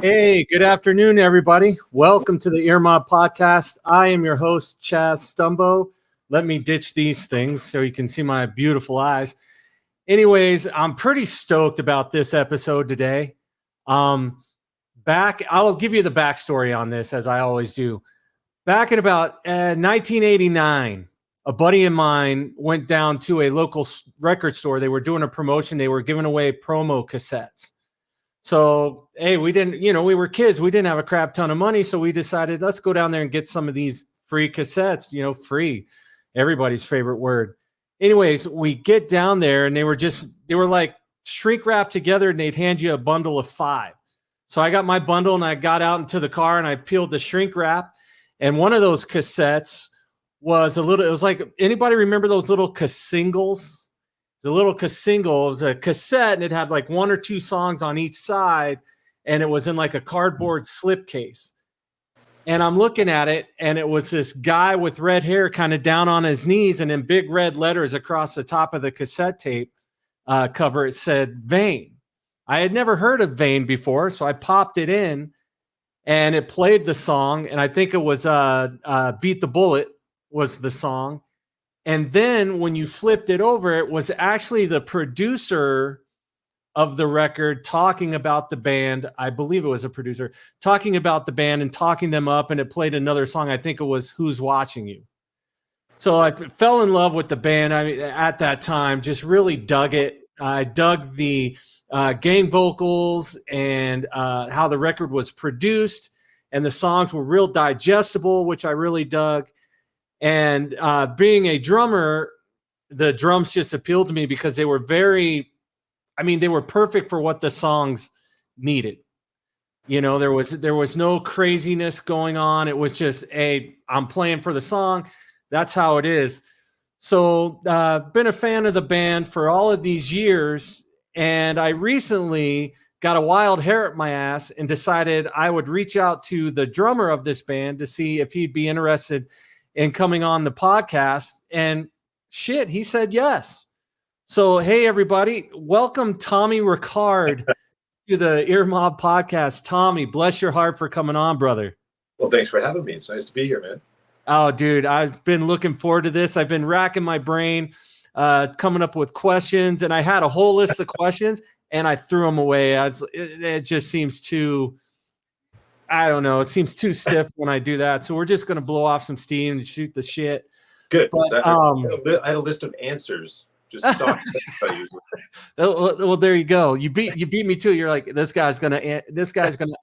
Hey, good afternoon, everybody. Welcome to the Earmob Podcast. I am your host, Chaz Stumbo. Let me ditch these things so you can see my beautiful eyes. Anyways, I'm pretty stoked about this episode today. I'll give you the backstory on this, as I always do. Back in about 1989, a buddy of mine went down to a local record store. They were doing a promotion. They were giving away promo cassettes. So, hey, we were kids. We didn't have a crap ton of money. So we decided, let's go down there and get some of these free cassettes, free, everybody's favorite word. Anyways, we get down there and they were like shrink wrapped together and they'd hand you a bundle of 5. So I got my bundle and I got out into the car and I peeled the shrink wrap. And one of those cassettes was it was like, anybody remember those little cassingles? The little cassingle, it was a cassette and it had like 1 or 2 songs on each side and it was in like a cardboard slipcase. And I'm looking at it and it was this guy with red hair kind of down on his knees, and in big red letters across the top of the cassette tape cover, it said Vane. I had never heard of Vane before, so I popped it in and it played the song, and I think it was Beat the Bullet was the song. And then when you flipped it over, it was actually the producer of the record talking about the band. I believe it was a producer talking about the band and talking them up. And it played another song. I think it was Who's Watching You. So I fell in love with the band. I mean, at that time, just really dug it. I dug the gang vocals and how the record was produced. And the songs were real digestible, which I really dug. And being a drummer, the drums just appealed to me because they were they were perfect for what the songs needed. There was no craziness going on. It was just, I'm playing for the song. That's how it is. So been a fan of the band for all of these years. And I recently got a wild hair up my ass and decided I would reach out to the drummer of this band to see if he'd be interested in coming on the podcast, and shit, he said yes. So, hey, everybody, welcome Tommy Rickard to the Earmob Podcast. Tommy, bless your heart for coming on, brother. Well, thanks for having me. It's nice to be here, man. Oh, dude, I've been looking forward to this. I've been racking my brain, coming up with questions, and I had a whole list of questions, and I threw them away. It just seems too... I don't know. It seems too stiff when I do that. So we're just going to blow off some steam and shoot the shit. Good. But, I had a list of answers. Just stop. Well, there you go. You beat me too. You're like, this guy's going to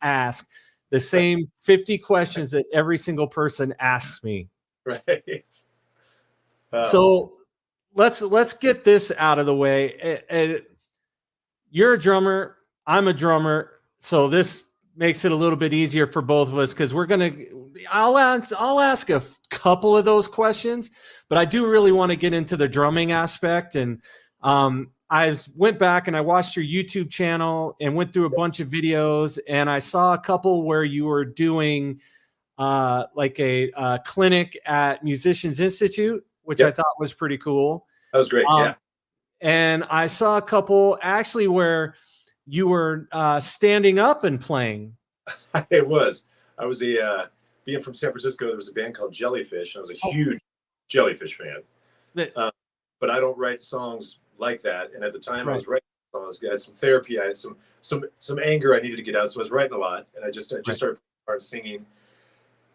ask the same 50 questions that every single person asks me. Right. So let's get this out of the way. You're a drummer. I'm a drummer. So this makes it a little bit easier for both of us because I'll ask a couple of those questions, but I do really want to get into the drumming aspect. And I went back and I watched your YouTube channel and went through a bunch of videos, and I saw a couple where you were doing like a clinic at Musicians Institute, which I thought was pretty cool. That was great. Yeah. And I saw a couple actually where you were standing up and playing. I was being from San Francisco. There was a band called Jellyfish. I was a huge Jellyfish fan. But I don't write songs like that. And at the time I was writing songs, I had some therapy. I had some anger I needed to get out. So I was writing a lot. And I just started singing.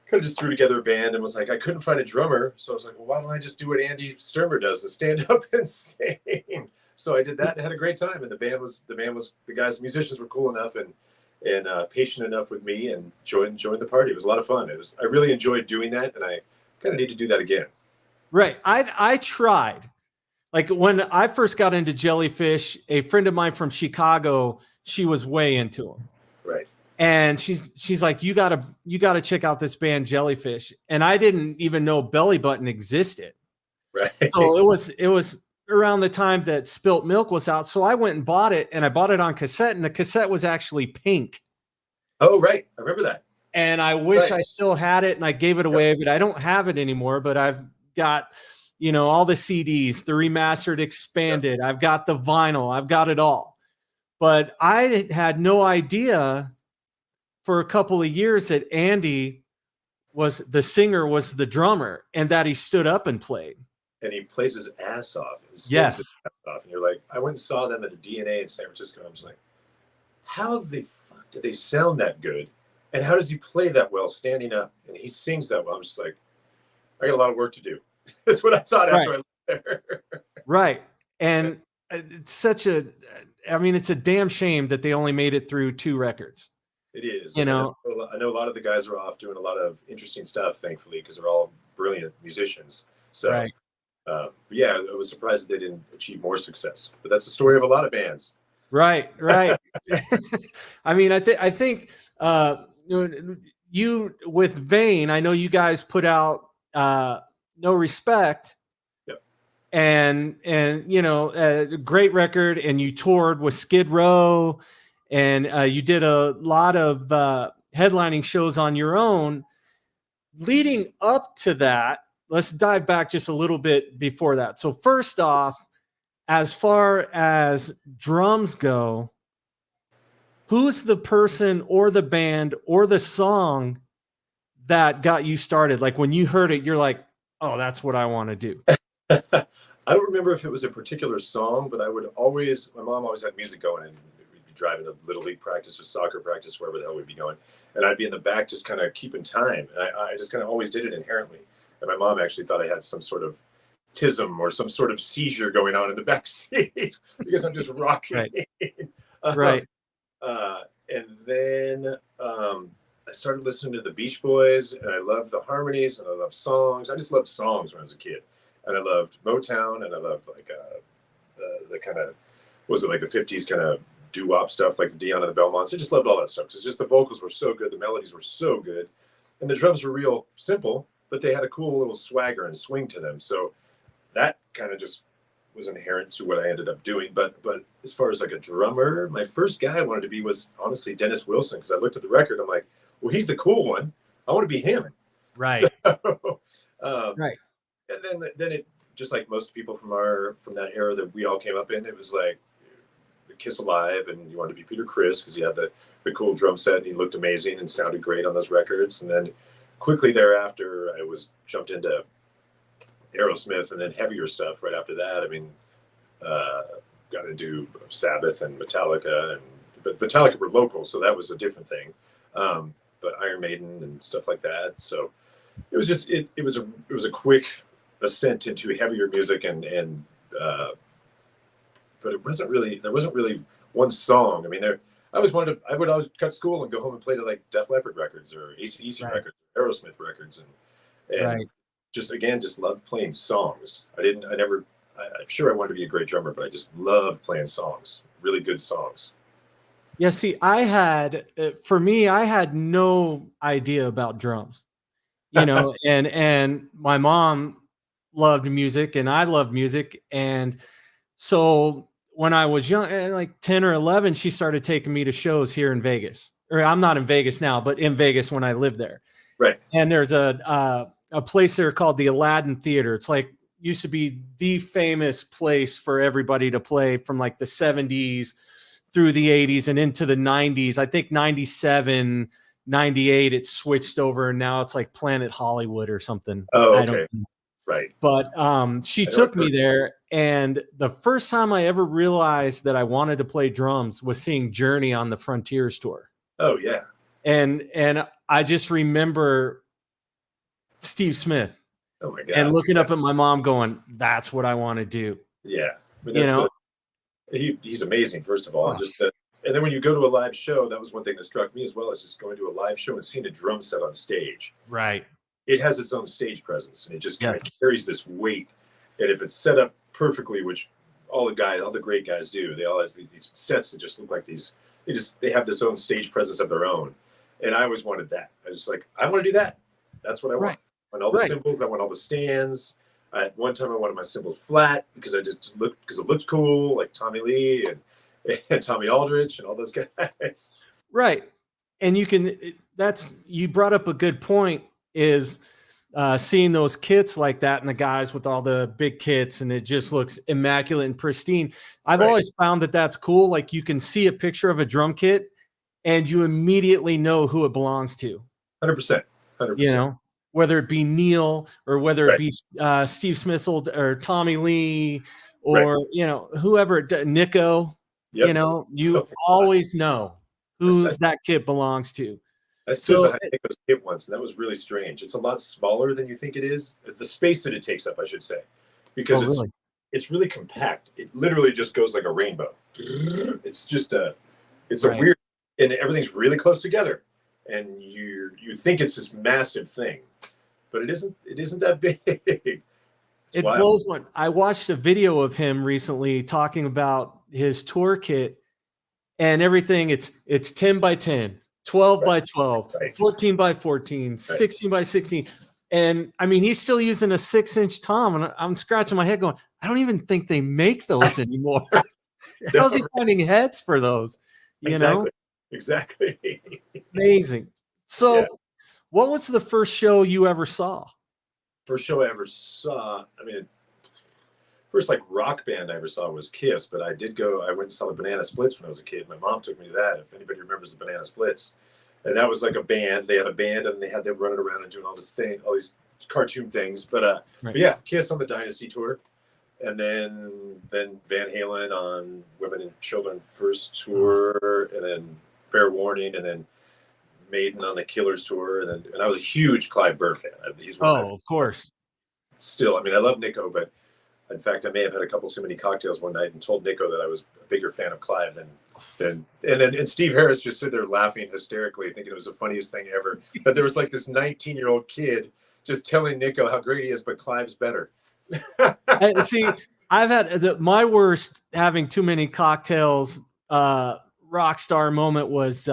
Kind of just threw together a band and was like, I couldn't find a drummer. So I was like, well, why don't I just do what Andy Sturmer does, is stand up and sing? So I did that and had a great time. And the musicians were cool enough and patient enough with me and joined the party. It was a lot of fun. I really enjoyed doing that, and I kind of need to do that again. Right. I tried. Like when I first got into Jellyfish, a friend of mine from Chicago, she was way into them. Right. And she's like, you gotta check out this band Jellyfish. And I didn't even know Belly Button existed. Right. So it was around the time that Spilt Milk was out. So I went and bought it, and I bought it on cassette, and the cassette was actually pink. Oh, right. I remember that. And I wish I still had it, and I gave it away, but I don't have it anymore. But I've got, all the CDs, the remastered, expanded. I've got the vinyl. I've got it all. But I had no idea for a couple of years that Andy was the singer, was the drummer, and that he stood up and played. And he plays his ass off and sings Yes. his ass off. And you're like, I went and saw them at the DNA in San Francisco. And I'm just like, how the fuck do they sound that good? And how does he play that well standing up? And he sings that well. I'm just like, I got a lot of work to do. That's what I thought after I left there. Right. And it's such a, I mean, it's a damn shame that they only made it through 2 records. It is. You know, I know a lot of the guys are off doing a lot of interesting stuff, thankfully, because they're all brilliant musicians. So, but yeah, I was surprised that they didn't achieve more success. But that's the story of a lot of bands. Right. I mean, I think you with Vane, I know you guys put out No Respect. Yep. And you know, a great record, and you toured with Skid Row, and you did a lot of headlining shows on your own. Leading up to that, let's dive back just a little bit before that. So first off, as far as drums go, who's the person or the band or the song that got you started? Like when you heard it, you're like, oh, that's what I want to do. I don't remember if it was a particular song, but my mom always had music going, and we'd be driving to Little League practice or soccer practice, wherever the hell we'd be going. And I'd be in the back just kind of keeping time. And I just kind of always did it inherently. And my mom actually thought I had some sort of tism or some sort of seizure going on in the back seat because I'm just rocking. Right. And then I started listening to the Beach Boys, and I loved the harmonies, and I loved songs. I just loved songs when I was a kid. And I loved Motown, and I loved like the kind of, was it like the 50s kind of doo-wop stuff, like the Dion and the Belmonts. I just loved all that stuff because just the vocals were so good, the melodies were so good, and the drums were real simple, but they had a cool little swagger and swing to them. So that kind of just was inherent to what I ended up doing. But as far as like a drummer, my first guy I wanted to be was honestly Dennis Wilson, because I looked at the record, I'm like, well, he's the cool one. I want to be him. Right. So, right. And then it, just like most people from that era that we all came up in, it was like the Kiss Alive, and you wanted to be Peter Criss because he had the cool drum set, and he looked amazing and sounded great on those records. And then quickly thereafter, I was jumped into Aerosmith and then heavier stuff right after that. I mean, got into Sabbath and Metallica, but Metallica were local, so that was a different thing. But Iron Maiden and stuff like that. So it was just it was a quick ascent into heavier music, and but there wasn't really one song. I mean, I would always cut school and go home and play to like Def Leppard records or AC/DC records, Aerosmith records, and just loved playing songs. I'm sure I wanted to be a great drummer, but I just loved playing songs, really good songs. Yeah, see, I had no idea about drums, you know, and my mom loved music and I loved music. And so when I was young, like 10 or 11, she started taking me to shows here in Vegas. Or I'm not in Vegas now, but in Vegas when I lived there. Right. And there's a place there called the Aladdin Theater. It's like used to be the famous place for everybody to play from like the 70s through the 80s and into the 90s. I think 97, 98, it switched over, and now it's like Planet Hollywood or something. Oh, okay. Right. But she took me there, and the first time I ever realized that I wanted to play drums was seeing Journey on the Frontiers tour. Oh, yeah. And I just remember Steve Smith. Oh my God. And looking up at my mom going, that's what I want to do. Yeah. I mean, he's amazing, first of all. Oh. And then when you go to a live show, that was one thing that struck me as well, is just going to a live show and seeing a drum set on stage. Right. It has its own stage presence, and it just kind of carries this weight. And if it's set up perfectly, which all the great guys do, they all have these sets that just look like they have this own stage presence of their own. And I always wanted that. I was like, I want to do that. That's what I want. I want all the cymbals. I want all the stands. At one time, I wanted my cymbals flat because it looks cool, like Tommy Lee and Tommy Aldrich and all those guys. Right. And you brought up a good point, is seeing those kits like that and the guys with all the big kits, and it just looks immaculate and pristine. I've always found that that's cool. Like you can see a picture of a drum kit and you immediately know who it belongs to. 100%. 100%. You know, whether it be Neil or whether it Right. be Steve Smithsel or Tommy Lee or, Right. you know, whoever, Nico, Yep. you know, you Oh, always know who I, that kid belongs to. I stood So, behind Nico's kit once, and that was really strange. It's a lot smaller than you think it is. The space that it takes up, I should say, because really? it's really compact. It literally just goes like a rainbow. It's just it's a Right. weird, and everything's really close together, and you think it's this massive thing, but it isn't. It isn't that big. It wild. blows one. I watched a video of him recently talking about his tour kit and everything. It's 10 by 10, 12 by 12, Right. 14 by 14, 16 by 16. And I mean, he's still using a 6-inch tom, and I'm scratching my head going, I don't even think they make those anymore. How's he finding heads for those? You know? Exactly. Amazing. So, Yeah. what was the first show you ever saw? First show I ever saw, I mean, first like rock band I ever saw was Kiss, but I went and saw the Banana Splits when I was a kid. My mom took me to that, if anybody remembers the Banana Splits. And that was like a band. They had a band and they had them running around and doing all these cartoon things. But yeah, Kiss on the Dynasty tour. And then Van Halen on Women and Children First tour, and then Fair Warning, and then Maiden on the Killers tour, and I was a huge Clive Burr fan. He's of course. Still, I mean, I love Nico, but in fact, I may have had a couple too many cocktails one night and told Nico that I was a bigger fan of Clive and Steve Harris just stood there laughing hysterically, thinking it was the funniest thing ever. That there was like this 19-year-old kid just telling Nico how great he is, but Clive's better. See, I've had my worst having too many cocktails rock star moment was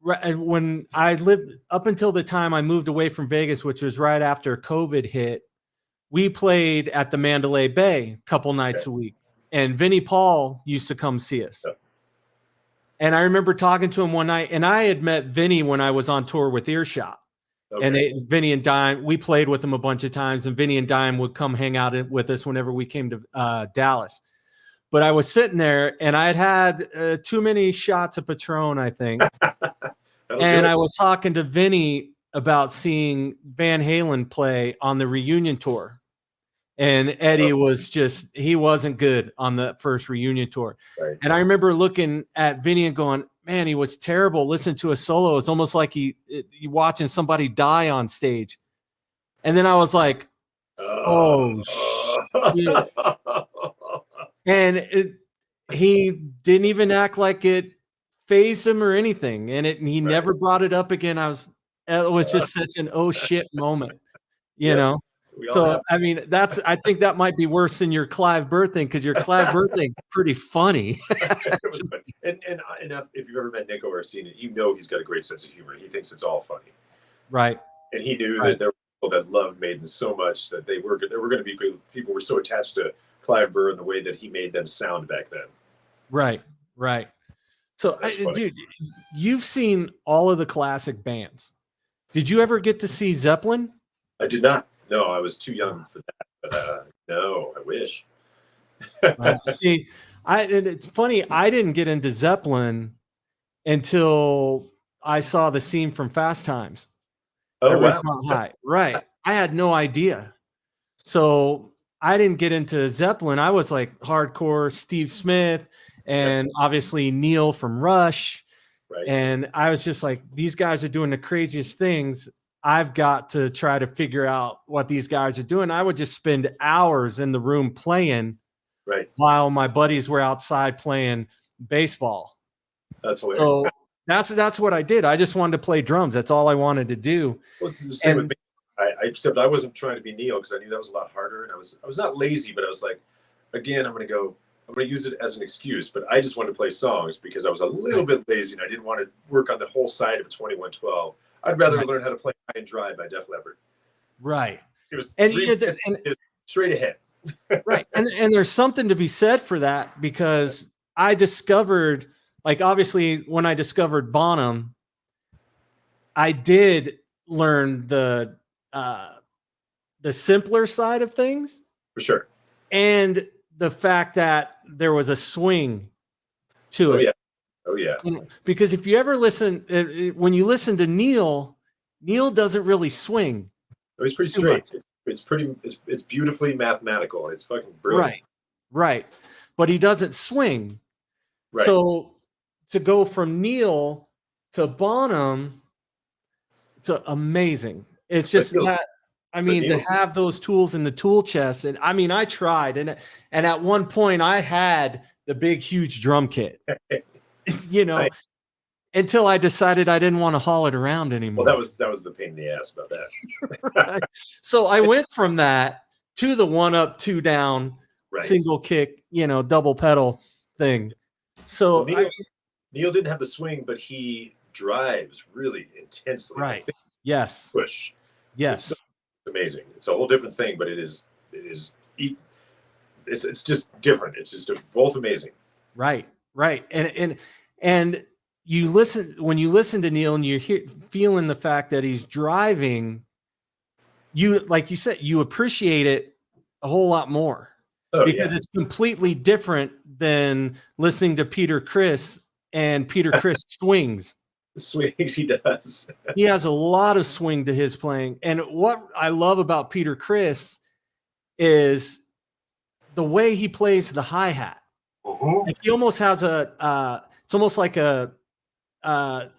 when I lived up until the time I moved away from Vegas, which was right after COVID hit. We played at the Mandalay Bay a couple nights a week, and Vinnie Paul used to come see us. And I remember talking to him one night, and I had met Vinnie when I was on tour with Earshot. Okay. And Vinny and Dime, we played with them a bunch of times, and Vinny and Dime would come hang out with us whenever we came to Dallas. But I was sitting there, and I had too many shots of Patron, I think. And I was talking to Vinny about seeing Van Halen play on the reunion tour. And Eddie he wasn't good on the first reunion tour. Right. And I remember looking at Vinny and going, man, he was terrible. Listen to a solo. It's almost like he watching somebody die on stage. And then I was like, oh, shit. And he didn't even act like it fazed him or anything. And he never brought it up again. It was just such an oh shit moment, you know? So, I mean, I think that might be worse than your Clive Burr thing, because your Clive Burr thing's pretty funny. and if you've ever met Nico or seen it, you know he's got a great sense of humor. He thinks it's all funny. Right. And he knew that there were people that loved Maiden so much that there were going to be people were so attached to Clive Burr and the way that he made them sound back then. Right. So, dude, you've seen all of the classic bands. Did you ever get to see Zeppelin? I did not. No, I was too young for that. But no, I wish. See, it's funny. I didn't get into Zeppelin until I saw the scene from Fast Times. Oh, wow. High. Right. I had no idea. So I didn't get into Zeppelin. I was like hardcore Steve Smith and obviously Neil from Rush. Right. And I was just like, these guys are doing the craziest things. I've got to try to figure out what these guys are doing. I would just spend hours in the room playing while my buddies were outside playing baseball. That's hilarious. So that's what I did. I just wanted to play drums. That's all I wanted to do. Well, it's the same with me. Except I wasn't trying to be Neil, because I knew that was a lot harder. And I was not lazy, but I was like, again, I'm going to use it as an excuse, but I just wanted to play songs because I was a little bit lazy and I didn't want to work on the whole side of 2112. I'd rather learn how to play High and Dry by Def Leppard. Right. It was straight ahead. Right. And there's something to be said for that, because I discovered, like, obviously when I discovered Bonham, I did learn the simpler side of things. For sure. And the fact that there was a swing to it. Yeah. Oh yeah. Because if you ever listen, when you listen to Neil doesn't really swing. Oh, he's pretty straight. It's beautifully mathematical. It's fucking brilliant. Right. But he doesn't swing. Right. So to go from Neil to Bonham, it's amazing. It's just that, I mean, to have those tools in the tool chest. And I mean, I tried, and at one point I had the big, huge drum kit, until I decided I didn't want to haul it around anymore. Well, that was the pain in the ass about that. Right. So I went from that to the 1 up, 2 down, single kick, double pedal thing. So well, Neil didn't have the swing, but he drives really intensely. Right. Yes. Push. Yes. It's amazing. It's a whole different thing, but it's just different. It's just both amazing. Right. And you listen to Neil and you're feeling the fact that he's driving, like you said, you appreciate it a whole lot more because it's completely different than listening to Peter Criss, and Peter Criss swings. Swings, he does. He has a lot of swing to his playing. And what I love about Peter Criss is the way he plays the hi-hat. Like he almost has it's almost like almost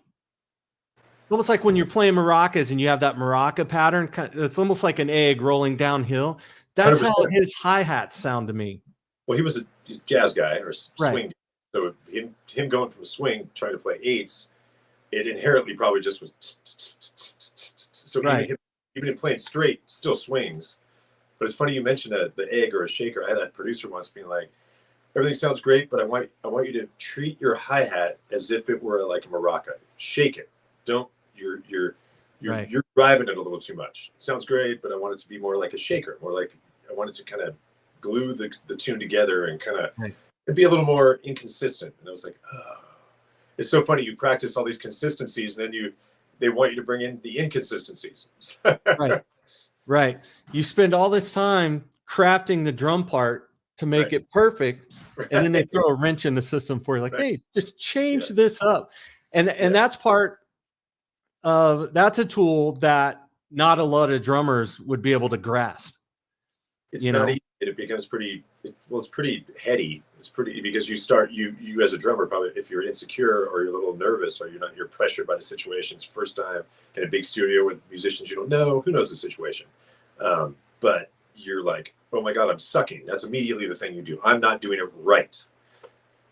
like when you're playing maracas and you have that maraca pattern. It's almost like an egg rolling downhill. That's 100%. How his hi-hats sound to me. Well, he's a jazz guy or swing. So him going from swing, trying to play eights, it inherently probably just was. So even in playing straight, still swings. But it's funny you mentioned the egg or a shaker. I had a producer once being like, everything sounds great, but I want you to treat your hi-hat as if it were like a maraca. Shake it. Don't you're driving it a little too much. It sounds great, but I want it to be more like a shaker, more like I want it to kind of glue the tune together and kind of be a little more inconsistent. And I was like, oh. It's so funny. You practice all these consistencies, and then they want you to bring in the inconsistencies. Right. You spend all this time crafting the drum part to make it perfect, and then they throw a wrench in the system for you, like, hey, just change this up. And that's that's a tool that not a lot of drummers would be able to grasp. It's not easy. It becomes it's pretty heady. It's pretty, because you as a drummer, probably if you're insecure or you're a little nervous or you're pressured by the situation, it's first time in a big studio with musicians you don't know, who knows the situation. But you're like, oh my God, I'm sucking. That's immediately the thing you do. I'm not doing it right.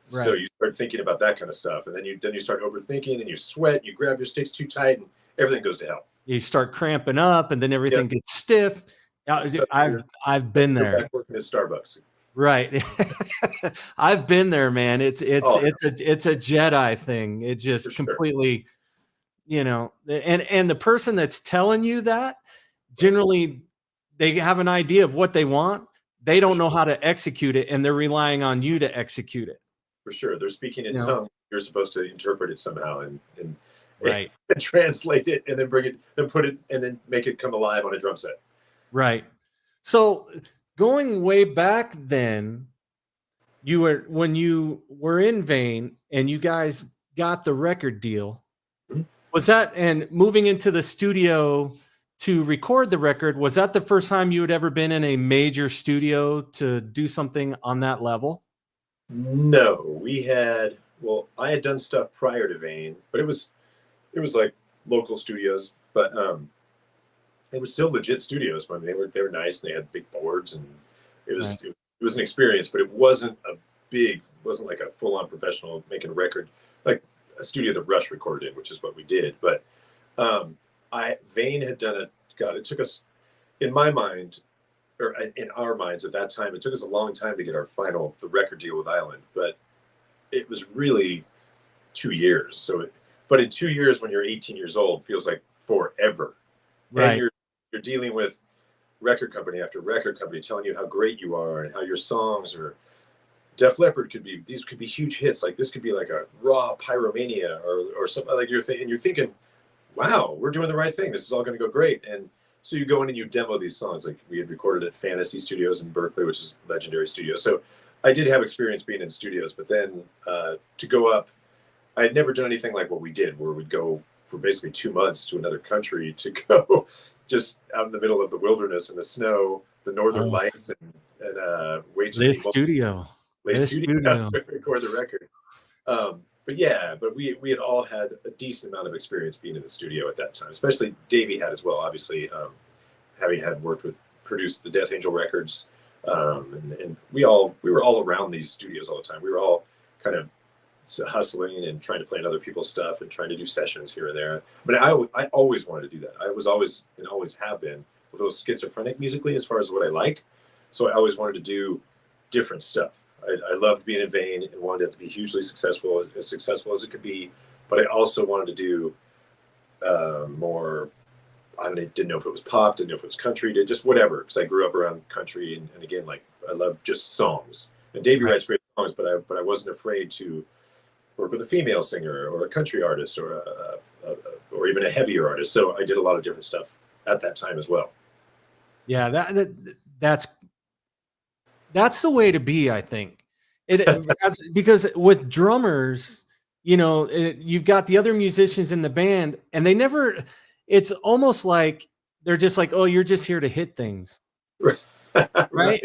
So you start thinking about that kind of stuff. And then you start overthinking, and you sweat, you grab your sticks too tight, and everything goes to hell. You start cramping up, and then everything gets stiff. I've been there. Back working at Starbucks. Right. I've been there, man. It's a Jedi thing. It just completely, and the person that's telling you that, generally they have an idea of what they want. They don't know how to execute it, and they're relying on you to execute it. For sure. They're speaking in tongue. You're supposed to interpret it somehow and and translate it, and then bring it and put it and then make it come alive on a drum set. Right. So going way back then, when you were in Vane and you guys got the record deal, was that, and moving into the studio to record the record, was that the first time you had ever been in a major studio to do something on that level? No, I had done stuff prior to Vane, but it was like local studios, but they were still legit studios. I mean, they were nice, and they had big boards, and it was an experience, but it wasn't like a full-on professional making a record, like a studio that Rush recorded in, which is what we did. But Vane had done it. God, it took us, in my mind, or in our minds at that time, it took us a long time to get the record deal with Island, but it was really 2 years. But in 2 years, when you're 18 years old, feels like forever. Right. And you're dealing with record company after record company telling you how great you are and how your songs are. Def Leppard these could be huge hits. Like this could be like a raw Pyromania or something like you're thinking, wow, we're doing the right thing. This is all going to go great. And so you go in and you demo these songs. Like we had recorded at Fantasy Studios in Berkeley, which is a legendary studio. So I did have experience being in studios, but then to go up I had never done anything like what we did, where we'd go for basically 2 months to another country to go just out in the middle of the wilderness in the snow, the northern lights, and wait till Lay studio record the record. But we had all had a decent amount of experience being in the studio at that time, especially Davey had as well, obviously, having had produced the Death Angel records. And we were all around these studios all the time. We were all kind of hustling and trying to play in other people's stuff and trying to do sessions here and there. But I always wanted to do that. I was always, and always have been, a little schizophrenic musically as far as what I like. So I always wanted to do different stuff. I loved being in Vain and wanted it to be hugely successful as it could be. But I also wanted to do more. Didn't know if it was pop, didn't know if it was country, just whatever. Because I grew up around country, and again, like, I love just songs. And Davey writes great songs, but I wasn't afraid to work with a female singer or a country artist or even a heavier artist. So I did a lot of different stuff at that time as well. Yeah, that's the way to be, I think. Because with drummers, you've got the other musicians in the band, and they never. It's almost like they're just like, oh, you're just here to hit things, right?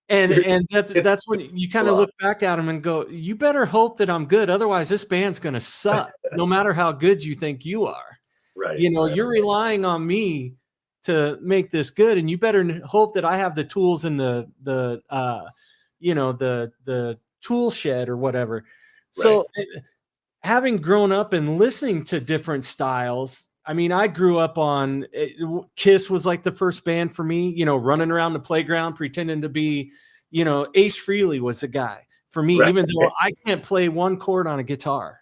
And that's when you kind of look back at them and go, you better hope that I'm good, otherwise this band's gonna suck, no matter how good you think you are. Right. You're relying on me to make this good, and you better hope that I have the tools in the tool shed or whatever. Right. So having grown up and listening to different styles, I mean, I grew up on Kiss was like the first band for me, running around the playground pretending to be, Ace Frehley was the guy for me, even though I can't play one chord on a guitar.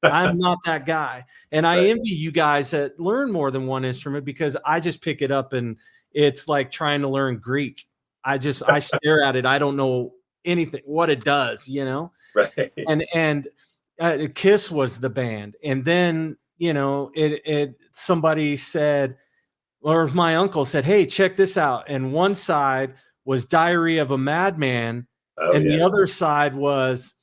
I'm not that guy. And I envy you guys that learn more than one instrument, because I just pick it up and it's like trying to learn Greek. I stare at it. I don't know anything, what it does, Right. And Kiss was the band. And then, somebody said, or my uncle said, hey, check this out. And one side was Diary of a Madman. The other side was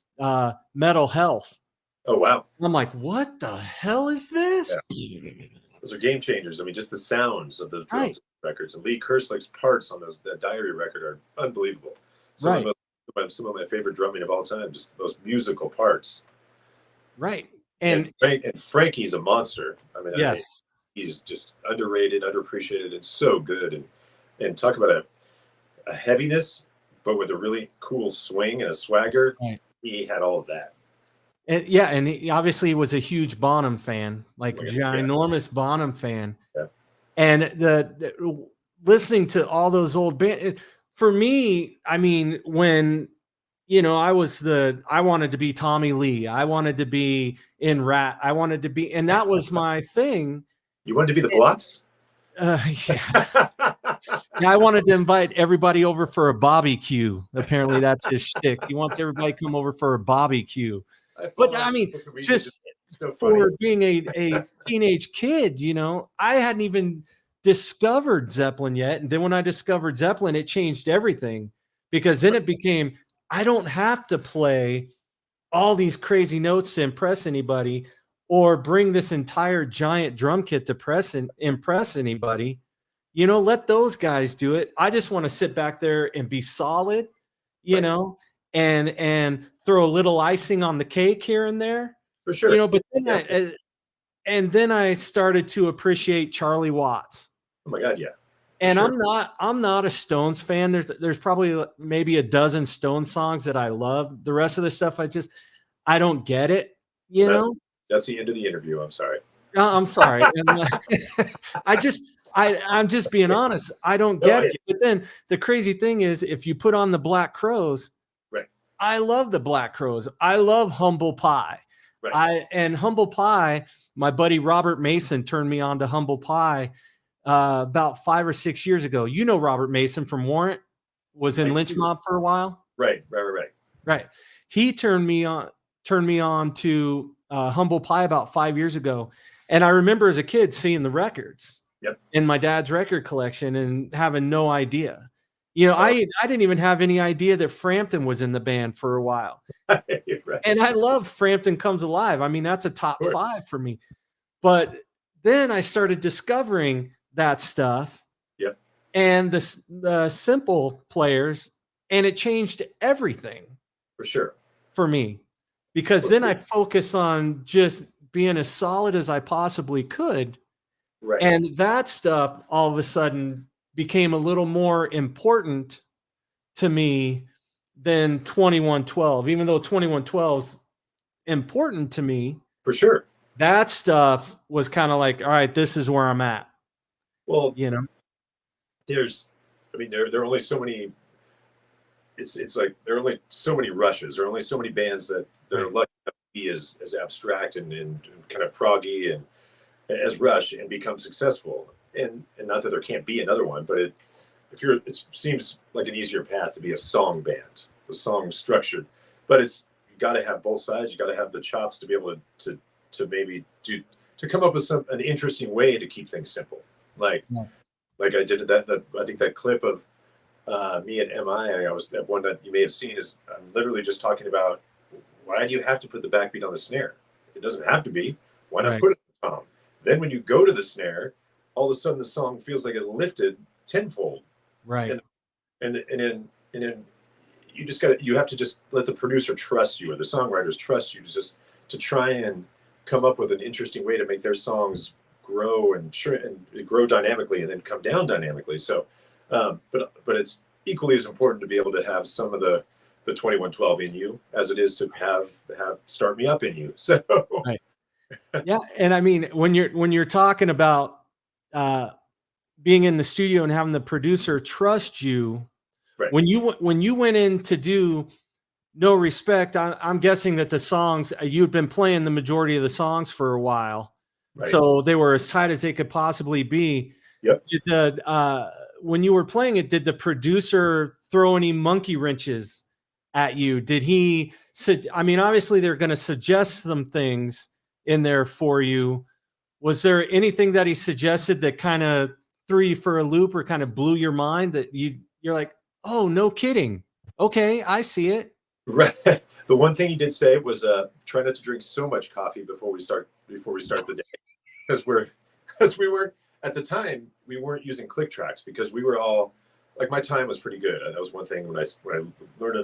Metal Health. Oh, wow. I'm like, what the hell is this? Yeah. Those are game changers. I mean, just the sounds of those drums records, and Lee Kerslick's parts on that Diary record are unbelievable. Some of my favorite drumming of all time, just those musical parts. Right. And Frankie's a monster. I mean, he's just underrated, underappreciated, and so good. And talk about a heaviness, but with a really cool swing and a swagger. Right. He had all of that. And he obviously was a huge Bonham fan, ginormous Bonham fan. Yeah. And the listening to all those old bands, for me, I mean, when I wanted to be Tommy Lee. I wanted to be in Rat. And that was my thing. You wanted to be the Blotz? Yeah. I wanted to invite everybody over for a barbecue. Apparently that's his shtick. He wants everybody to come over for a barbecue. But I mean, just for being a teenage kid, I hadn't even discovered Zeppelin yet. And then when I discovered Zeppelin, it changed everything, because then it became, I don't have to play all these crazy notes to impress anybody, or bring this entire giant drum kit to impress anybody. Let those guys do it. I just want to sit back there and be solid, and throw a little icing on the cake here and there. For sure. But then then I started to appreciate Charlie Watts. Oh my God, yeah. And sure. I'm not a Stones fan. There's probably maybe a dozen Stones songs that I love. The rest of the stuff, I don't get it. That's the end of the interview. I'm sorry. I'm sorry. I'm just being honest. I don't get it. But then the crazy thing is, if you put on the Black Crowes, right? I love the Black Crowes. I love Humble Pie. Right. And Humble Pie, my buddy Robert Mason turned me on to Humble Pie about 5 or 6 years ago. Robert Mason from Warrant, was in Lynch Mob for a while. Right. He turned me on to Humble Pie about 5 years ago. And I remember as a kid seeing the records in my dad's record collection and having no idea. I didn't even have any idea that Frampton was in the band for a while. Right. And I love Frampton Comes Alive. I mean, that's a top 5 for me. But then I started discovering that stuff. Yep. And the simple players, and it changed everything. For sure. For me. Because then I focus on just being as solid as I possibly could. Right. And that stuff all of a sudden became a little more important to me than 2112. Even though 2112 is important to me. For sure. That stuff was kind of like, all right, this is where I'm at. Well, there are only so many. It's like there are only so many Rushes. There are only so many bands that are lucky enough to be as abstract and kind of proggy and as Rush and become successful. And not that there can't be another one, but it seems like an easier path to be a song band, the song structured. But you got to have both sides. You got to have the chops to be able to maybe to come up with an interesting way to keep things simple. Like I did that. I think that clip of me at MI, and I was that one that you may have seen is I'm literally just talking about why do you have to put the backbeat on the snare? It doesn't have to be. Why not put it on the tom? Then when you go to the snare, all of a sudden the song feels like it lifted tenfold. Right. And then you have to just let the producer trust you or the songwriters trust you to try and come up with an interesting way to make their songs grow and grow dynamically and then come down dynamically. So, but it's equally as important to be able to have some of the 2112 in you as it is to have Start Me Up in you. So, right. Yeah, and I mean when you're talking about being in the studio and having the producer trust you, right. when you went in to do No Respect, I'm guessing that the songs you'd been playing the majority of the songs for a while, right. So they were as tight as they could possibly be. Yep. When you were playing it, did the producer throw any monkey wrenches at you? Did he? I mean, obviously they're going to suggest some things in there for you. Was there anything that he suggested that kind of threw you for a loop or kind of blew your mind that you're like, oh, no kidding. Okay, I see it. Right. The one thing he did say was try not to drink so much coffee before we start the day, because we were at the time we weren't using click tracks because we were all like my time was pretty good. That was one thing when I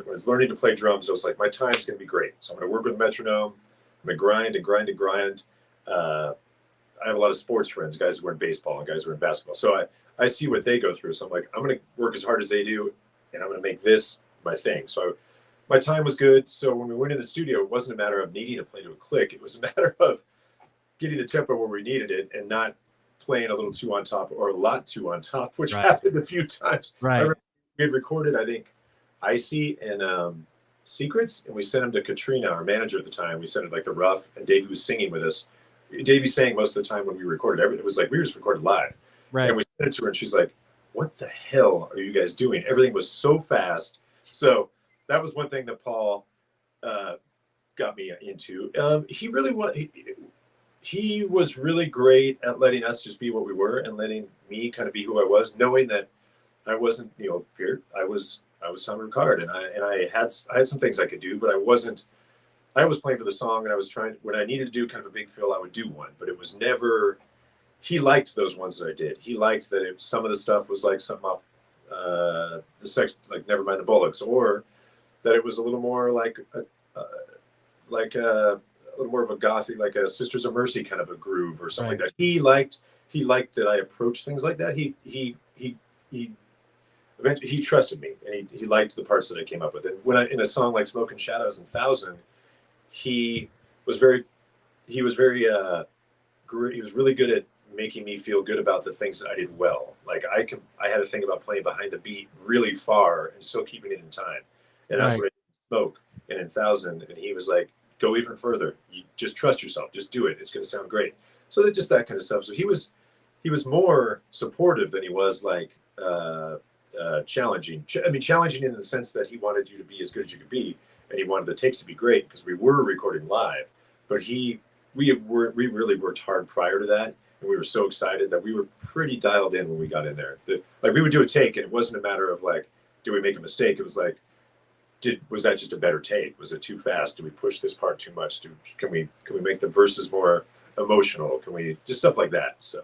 was learning to play drums. I was like my time's going to be great, so I'm going to work with metronome. I'm going to grind and grind and grind. I have a lot of sports friends, guys who are in baseball and guys who are in basketball. So I see what they go through. So I'm like, I'm going to work as hard as they do, and I'm going to make this my thing. So my time was good. So when we went in the studio, it wasn't a matter of needing to play to a click. It was a matter of getting the tempo where we needed it and not playing a little too on top or a lot too on top, which happened a few times. Right. We had recorded, I think, Icy and Secrets, and we sent them to Katrina, our manager at the time. We sent it like the rough, and Davey was singing with us. Davey sang most of the time when we recorded everything. It was like we just recorded live. Right. And we sent it to her, and she's like, what the hell are you guys doing? Everything was so fast. So that was one thing that Paul got me into. He really was. He was really great at letting us just be what we were and letting me kind of be who I was, knowing that I wasn't, Peart. I was Tom Rickard, and I had some things I could do, but I wasn't. I was playing for the song, and I was trying. When I needed to do kind of a big fill, I would do one, but it was never. He liked those ones that I did. He liked that some of the stuff was like something off the Sex, like Never Mind the Bollocks, or that it was a little more like a little more of a gothic, like a Sisters of Mercy kind of a groove or something like that. He liked that I approached things like that. He eventually he trusted me, and he liked the parts that I came up with. And when in a song like Smoke and Shadows and 1000, he was really good at making me feel good about the things that I did well. Like I had a thing about playing behind the beat really far and still keeping it in time. And that's what I did in Smoke and in 1000. And he was like, go even further. You just trust yourself. Just do it. It's going to sound great. So just that kind of stuff. So he was more supportive than he was like challenging. I mean, challenging in the sense that he wanted you to be as good as you could be, and he wanted the takes to be great because we were recording live. But we really worked hard prior to that, and we were so excited that we were pretty dialed in when we got in there. Like we would do a take, and it wasn't a matter of like, did we make a mistake? It was like, was that just a better take? Was it too fast? Did we push this part too much? Can we make the verses more emotional? Can we just stuff like that? So,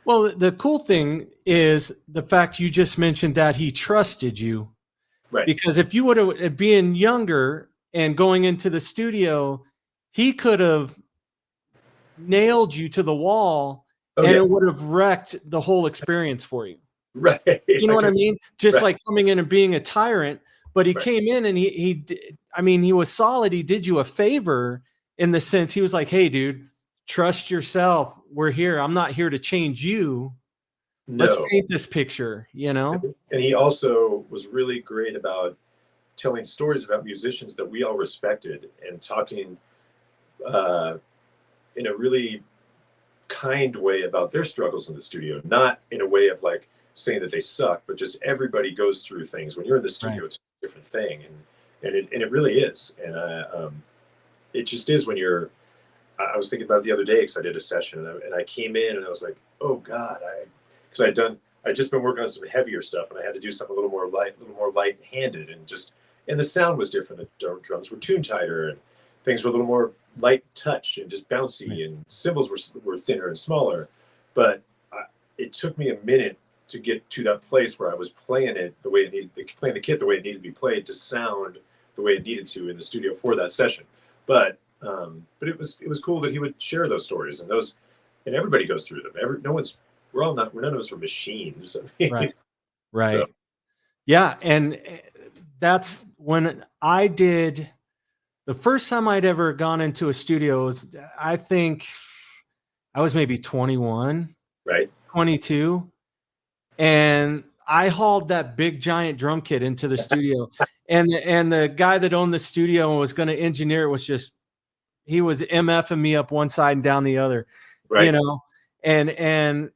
well, the cool thing is the fact you just mentioned that he trusted you, right? Because if you would have been younger and going into the studio, he could have nailed you to the wall, and it would have wrecked the whole experience for you. Right. You know what I mean? Just like coming in and being a tyrant. But he came in and he was solid. He did you a favor in the sense he was like, hey, dude, trust yourself. We're here. I'm not here to change you. No. Let's paint this picture, you know? And he also was really great about telling stories about musicians that we all respected and talking in a really kind way about their struggles in the studio, not in a way of like saying that they suck, but just everybody goes through things. When you're in the studio, it's a different thing. And it really is. And it just is when you're, I was thinking about it the other day because I did a session and I came in and I was like, oh God, because I'd just been working on some heavier stuff and I had to do something a little more light-handed, and the sound was different. The drums were tuned tighter and things were a little more light touch and just bouncy, and cymbals were thinner and smaller. But it took me a minute to get to that place where I was playing it the way it needed, playing the kit the way it needed to be played to sound the way it needed to in the studio for that session. But it was cool that he would share those stories, and everybody goes through them. None of us are machines. Right. So. Yeah. And that's when I did the first time I'd ever gone into a studio was, I think I was maybe 21, right? 22. And I hauled that big giant drum kit into the studio, and the guy that owned the studio and was going to engineer it he was MFing me up one side and down the other, right? You know, and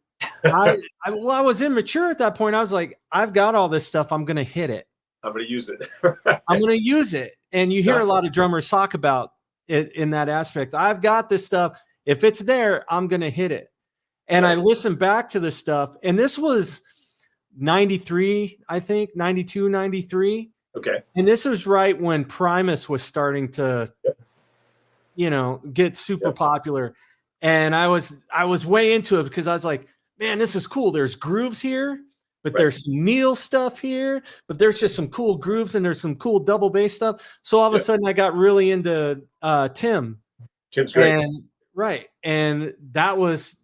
I was immature at that point. I was like, I've got all this stuff. I'm going to hit it. I'm going to use it. I'm going to use it. And you hear a lot of drummers talk about it in that aspect. I've got this stuff. If it's there, I'm going to hit it. And I listened back to the stuff, and this was 93, I think, 92, 93. Okay. And this was right when Primus was starting to, get super popular. And I was way into it because I was like, man, this is cool. There's grooves here, but there's Neil stuff here, but there's just some cool grooves and there's some cool double bass stuff. So all of a sudden I got really into Tim. Tim's great. And that was,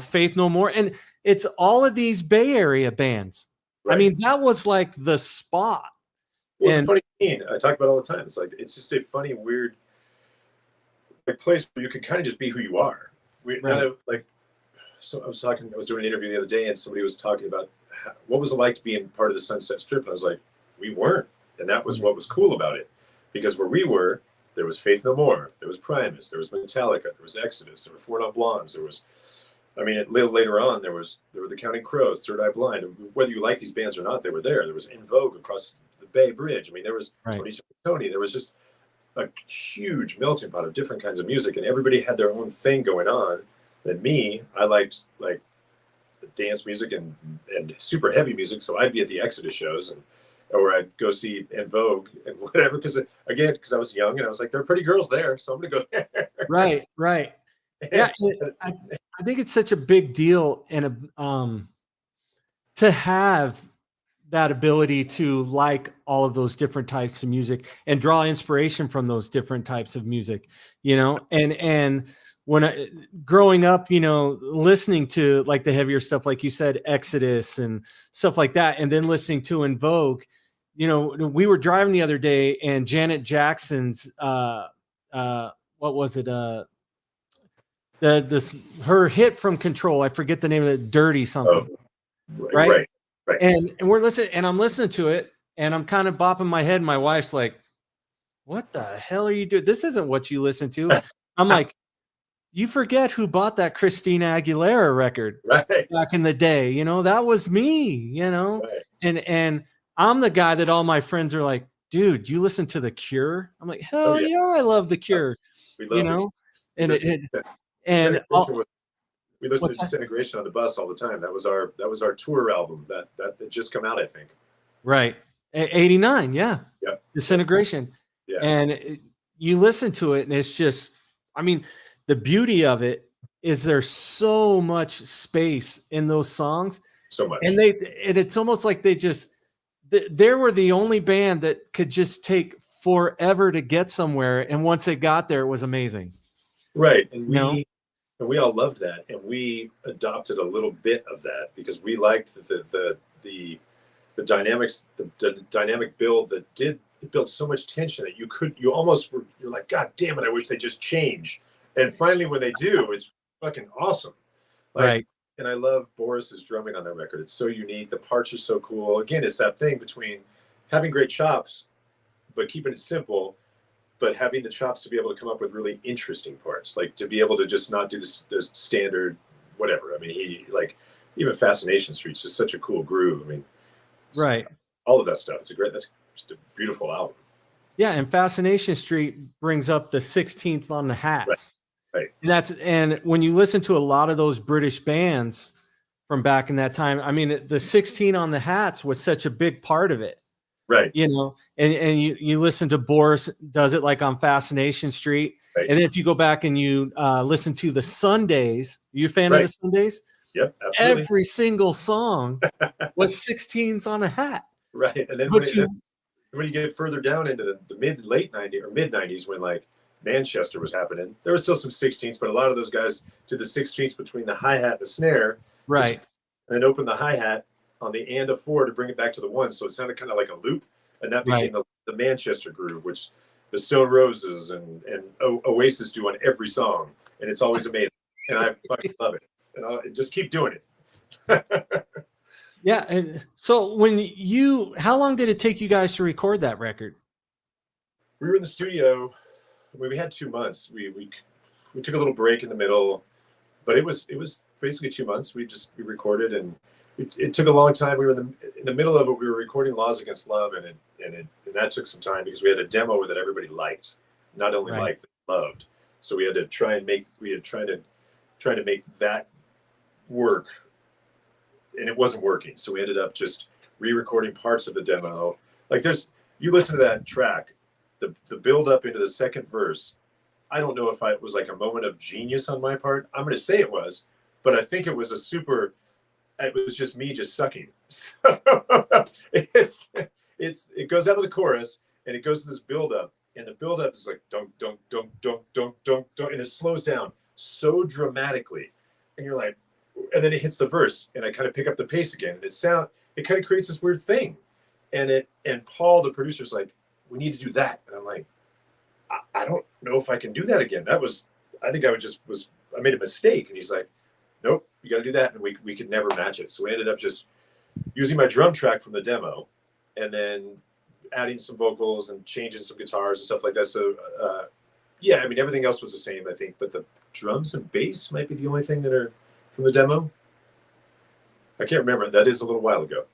Faith No More. And it's all of these Bay Area bands. Right. I mean, that was like the spot. Well, it's a funny scene. I talk about it all the time. It's like, it's just a funny, weird place where you can kind of just be who you are. So I was doing an interview the other day and somebody was talking about what was it like to be in part of the Sunset Strip. And I was like, we weren't. And that was what was cool about it. Because where we were, there was Faith No More, there was Primus, there was Metallica, there was Exodus, there were Four Non Blondes, there was, a little later on, there were the Counting Crows, Third Eye Blind. Whether you like these bands or not, they were there. There was In Vogue across the Bay Bridge. There was Tony. There was just a huge melting pot of different kinds of music, and everybody had their own thing going on. And me, I liked like dance music and super heavy music, so I'd be at the Exodus shows or I'd go see En Vogue and whatever, because I was young and I was like, there are pretty girls there, so I'm gonna go there. Right. Yeah, I think it's such a big deal and to have that ability to like all of those different types of music and draw inspiration from those different types of music, and when growing up, listening to like the heavier stuff, like you said, Exodus and stuff like that, and then listening to En Vogue, we were driving the other day and Janet Jackson's, what was it? Her hit from Control. I forget the name of it. Dirty something. Oh, right. And we're listening, and I'm listening to it, and I'm kind of bopping my head. And my wife's like, "What the hell are you doing? This isn't what you listen to." I'm like, "You forget who bought that Christina Aguilera record back in the day? That was me. And I'm the guy that all my friends are like, dude, you listen to The Cure? I'm like, hell yeah, I love The Cure. We love it. We listened to Disintegration on the bus all the time. That was our tour album that just come out, I think. Right. '89, yeah. Yep. Disintegration. Yeah. And you listen to it, and it's just, I mean, the beauty of it is there's so much space in those songs. So much. And it's almost like they were the only band that could just take forever to get somewhere. And once they got there, it was amazing. Right. And we all loved that. And we adopted a little bit of that because we liked the dynamics, the dynamic build it built so much tension that you're like, God damn it, I wish they just change. And finally, when they do, it's fucking awesome. Right. And I love Boris's drumming on that record. It's so unique. The parts are so cool. Again, it's that thing between having great chops, but keeping it simple, but having the chops to be able to come up with really interesting parts, like to be able to just not do the standard whatever. I mean, even Fascination Street's just such a cool groove. I mean, right. All of that stuff. That's just a beautiful album. Yeah, and Fascination Street brings up the 16th on the hats. Right. And when you listen to a lot of those British bands from back in that time, I mean, the 16 on the hats was such a big part of it. Right. You know, and you listen to Boris does it like on Fascination Street. Right. And then if you go back and you listen to the Sundays, are you a fan of the Sundays? Yep, absolutely. Every single song was 16s on a hat. Right. And then when you get further down into the mid-late 90s or mid-90s when like Manchester was happening, there was still some 16ths, but a lot of those guys did the 16ths between the hi-hat and the snare. Right. And then open the hi-hat on the and of 4 to bring it back to the 1. So it sounded kind of like a loop. And that became the Manchester groove, which the Stone Roses and Oasis do on every song. And it's always amazing. And I fucking love it. And I'll just keep doing it. Yeah. And so how long did it take you guys to record that record? We were in the studio. We had 2 months. We took a little break in the middle, but it was basically 2 months. We recorded, and it took a long time. We were in the middle of it. We were recording Laws Against Love, and that took some time because we had a demo that everybody liked, not only liked but loved. So we had to try to make that work, and it wasn't working. So we ended up just re-recording parts of the demo. Like you listen to that track, the build up into the second verse. I don't know if it was like a moment of genius on my part. I'm going to say it was, but I think it was it was just me just sucking. So it goes out of the chorus and it goes to this build up, and the build up is like dunk dunk dunk dunk dunk dunk dunk, and it slows down so dramatically, and you're like, and then it hits the verse, and I kind of pick up the pace again, and it kind of creates this weird thing, and Paul, the producer's like, we need to do that, and I'm like, I don't know if I can do that again. I think I made a mistake, and he's like, nope, you got to do that, and we could never match it. So we ended up just using my drum track from the demo, and then adding some vocals and changing some guitars and stuff like that. So yeah, I mean, everything else was the same, I think, but the drums and bass might be the only thing that are from the demo. I can't remember. That is a little while ago.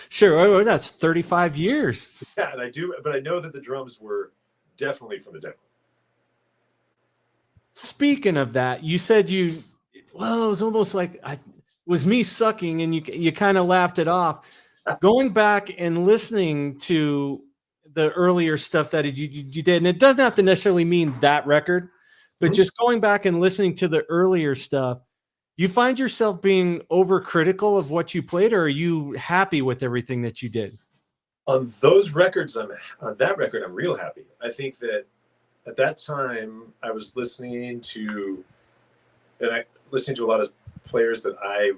Sure, that's 35 years. Yeah, and I do, but I know that the drums were definitely from the demo. Speaking of that, you said it was almost like it was me sucking, and you kind of laughed it off. Going back and listening to the earlier stuff that you did, and it doesn't have to necessarily mean that record, but just going back and listening to the earlier stuff, do you find yourself being overcritical of what you played, or are you happy with everything that you did? On those records, on that record, I'm real happy. I think that at that time I was listening to a lot of players that I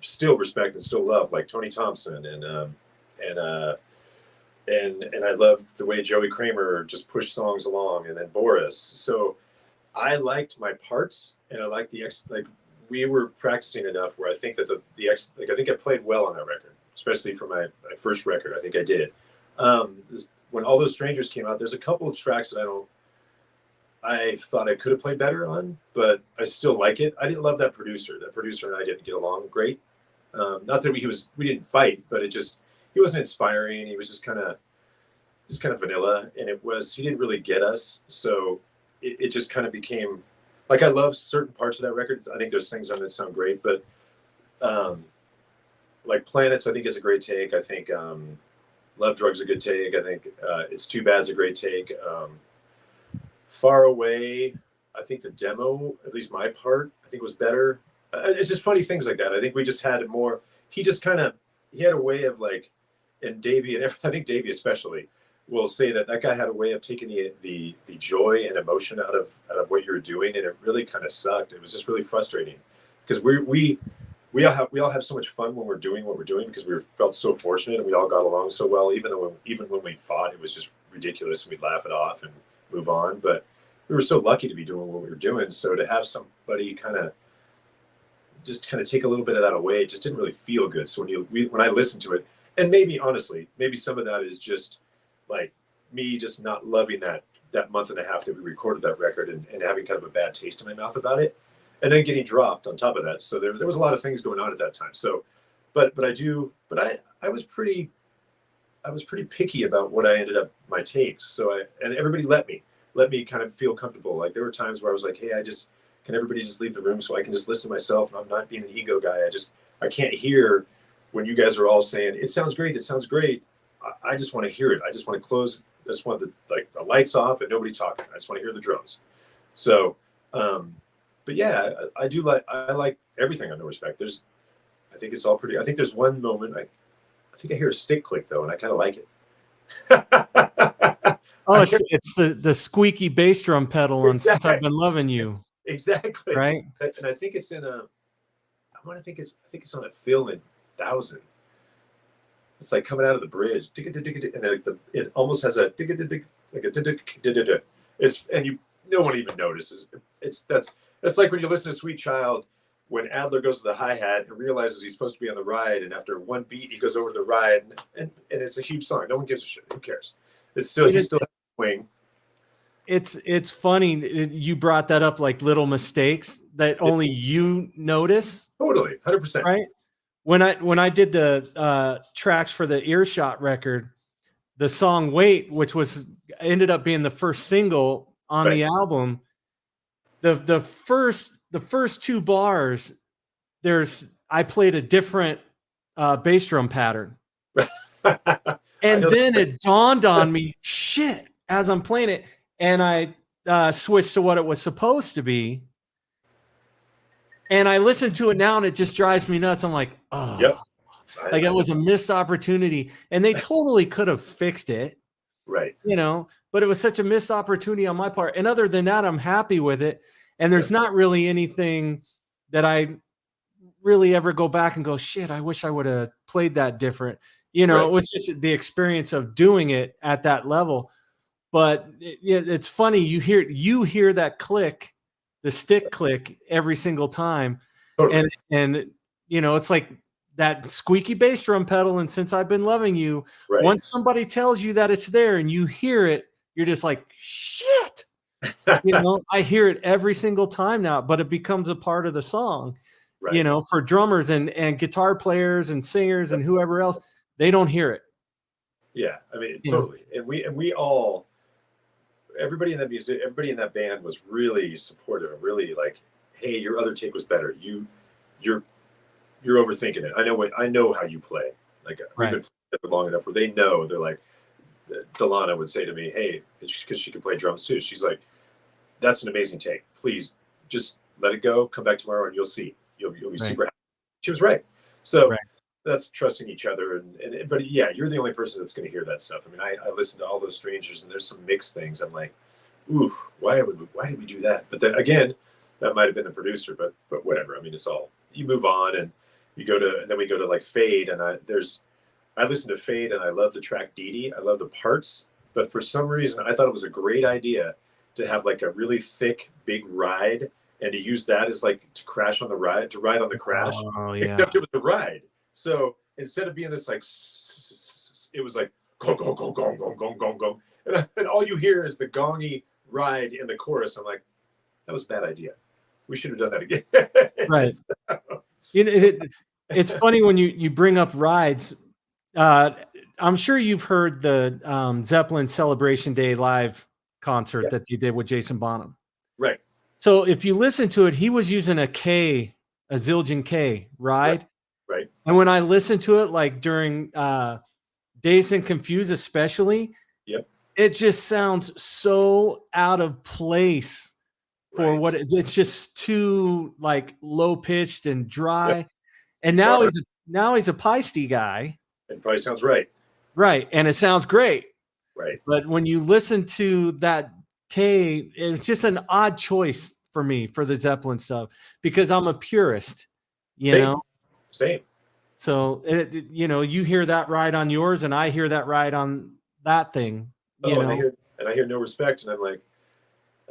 still respect and still love, like Tony Thompson, and I love the way Joey Kramer just pushed songs along, and then Boris. So I liked my parts, and I liked we were practicing enough where I think that I think I played well on that record, especially for my first record. I think I did. When All Those Strangers came out, there's a couple of tracks that I thought I could have played better on, but I still like it. I didn't love that producer. That producer and I didn't get along great. Not that we didn't fight, but he wasn't inspiring. He was just kind of vanilla, and he didn't really get us. So it just kind of became like, I love certain parts of that record. I think there's things on it that sound great, but like Planets, I think is a great take. I think Love Drug's a good take. I think It's Too Bad's a great take. Far Away, I think the demo, at least my part, I think was better. It's just funny things like that. I think we just had more. He had a way of like, and Davey, and I think Davey especially will say that guy had a way of taking the joy and emotion out of what you were doing, and it really kind of sucked. It was just really frustrating because we all have so much fun when we're doing what we're doing because we felt so fortunate and we all got along so well. Even when we fought, it was just ridiculous and we'd laugh it off and move on. But we were so lucky to be doing what we were doing. So to have somebody kind of take a little bit of that away, it just didn't really feel good. So when I listened to it, and maybe honestly, maybe some of that is just like me just not loving that month and a half that we recorded that record and having kind of a bad taste in my mouth about it, and then getting dropped on top of that. So there was a lot of things going on at that time. So, but I was pretty picky about what I ended up my takes. So and everybody let me kind of feel comfortable. Like there were times where I was like, hey, can everybody just leave the room so I can just listen to myself and I'm not being an ego guy. I can't hear when you guys are all saying, it sounds great. It sounds great. I just want to hear it. I just want to close. I just want the lights off and nobody talking. I just want to hear the drums. So, but yeah, I like everything on No Respect. I think it's all pretty. I think there's one moment I think I hear a stick click though, and I kind of like it. Oh, it's the squeaky bass drum pedal on Since I've Been Loving You. Exactly. Right. And I think it's in I think it's on a Fill in 1000. It's like coming out of the bridge, and it almost has a like a it's, and no one even notices. That's like when you listen to Sweet Child when Adler goes to the hi-hat and realizes he's supposed to be on the ride, and after one beat he goes over the ride, and it's a huge song. No one gives a shit. Who cares? He's still has a swing. It's funny you brought that up, like little mistakes that only you notice. Totally, 100%. Right. When I did the tracks for the Earshot record, the song "Wait," which ended up being the first single on the album, the first two bars, I played a different bass drum pattern, and then it dawned on me, shit, as I'm playing it, and I switched to what it was supposed to be. And I listen to it now and it just drives me nuts. I'm like, oh, yep. Like it was a missed opportunity and they totally could have fixed it. Right. But it was such a missed opportunity on my part. And other than that, I'm happy with it. And there's not really anything that I really ever go back and go, shit, I wish I would have played that different. It was just the experience of doing it at that level. But it's funny. You hear that click, the stick click every single time. Totally. And it's like that squeaky bass drum pedal. And Since I've Been Loving You, once somebody tells you that it's there and you hear it, you're just like, shit. I hear it every single time now, but it becomes a part of the song. For drummers and guitar players and singers and whoever else, they don't hear it. Yeah, I mean, totally. And we all, everybody in that band was really supportive and really like, hey, your other take was better. You're overthinking it. I know how you play. Like we've been playing long enough where they know. They're like, Delana would say to me, hey, because she can play drums too. She's like, that's an amazing take. Please just let it go. Come back tomorrow and you'll see. You'll be super happy. She was right. So that's trusting each other. But yeah, you're the only person that's going to hear that stuff. I mean, I listen to all those strangers and there's some mixed things. I'm like, oof, why did we do that? But then again, that might have been the producer, but whatever. I mean, it's all, you move on and and then we go to like Fade. And I listen to Fade and I love the track Dee Dee. I love the parts, but for some reason I thought it was a great idea to have like a really thick, big ride and to use that as like to ride on the crash. Oh, yeah. Except it was a ride. So instead of being this like, it was like go go go go go go go go, and all you hear is the gongy ride in the chorus. I'm like, that was a bad idea. We should have done that again. Right. It's funny when you bring up rides. I'm sure you've heard the Zeppelin Celebration Day live concert that they did with Jason Bonham. Right. So if you listen to it, he was using a Zildjian K ride. Right. And when I listen to it, like during Dazed and Confused, especially, Yep. it just sounds so out of place for what it's just too like low pitched and dry. Yep. And now he's a Peisty guy. It probably sounds right. Right. And it sounds great. Right. But when you listen to that K, it's just an odd choice for me for the Zeppelin stuff because I'm a purist, you know? Same. So, you hear that ride on yours and I hear that ride on that thing, you know? And I hear No Respect, and I'm like,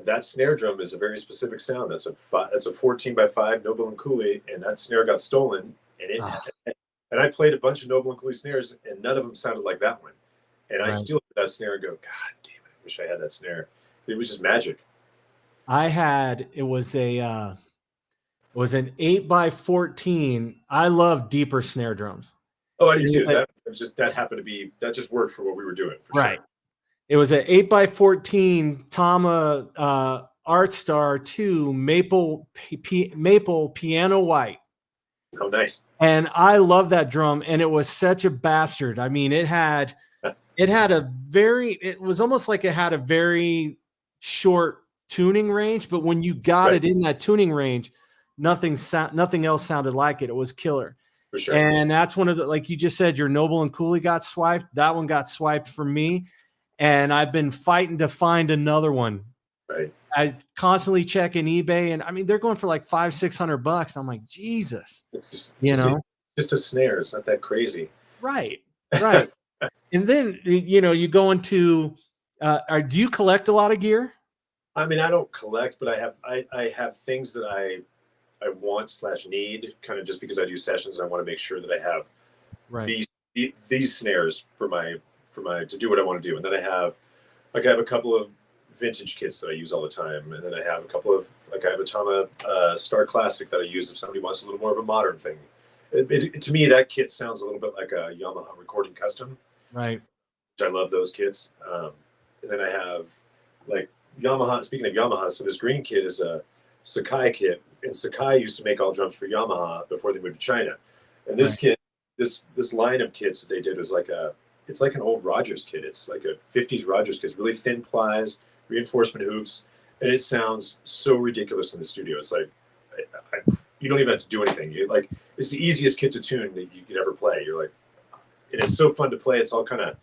that snare drum is a very specific sound. That's a 14x5 Noble and Cooley, and that snare got stolen, and I played a bunch of Noble and Cooley snares, and none of them sounded like that one. And I still hear that snare and go, God damn it, I wish I had that snare. It was just magic. It was an 8x14. I love deeper snare drums. Oh, I do too. That just worked for what we were doing. Right. Sure. It was an 8x14 Tama Art Star 2 maple piano white. Oh, nice. And I love that drum, and it was such a bastard. I mean, it was almost like it had a very short tuning range, but when you got it in that tuning range, nothing else sounded like it. It was killer. For sure. And that's one of the, like you just said, your Noble and Cooley got swiped. That one got swiped for me. And I've been fighting to find another one. Right. I constantly check in eBay, and I mean, they're going for like $500-600. I'm like, Jesus, it's just a snare. It's not that crazy. Right. Right. And then, you go into, do you collect a lot of gear? I mean, I don't collect, but I have things that I want/need, kind of just because I do sessions and I want to make sure that I have these snares for my to do what I want to do. And then I have a couple of vintage kits that I use all the time, and then I have a couple of I have a Tama Star Classic that I use if somebody wants a little more of a modern thing. To me, that kit sounds a little bit like a Yamaha Recording Custom, right? Which I love those kits. And then I have Yamaha. Speaking of Yamaha, so this green kit is a Sakai kit, and Sakai used to make all drums for Yamaha before they moved to China. And this kit, this line of kits that they did was it's like an old Rogers kit. It's like a 50s Rogers kit. It's really thin plies, reinforcement hoops, and it sounds so ridiculous in the studio. It's like you don't even have to do anything. It's the easiest kit to tune that you could ever play. You're like, and it's so fun to play. It's all kind of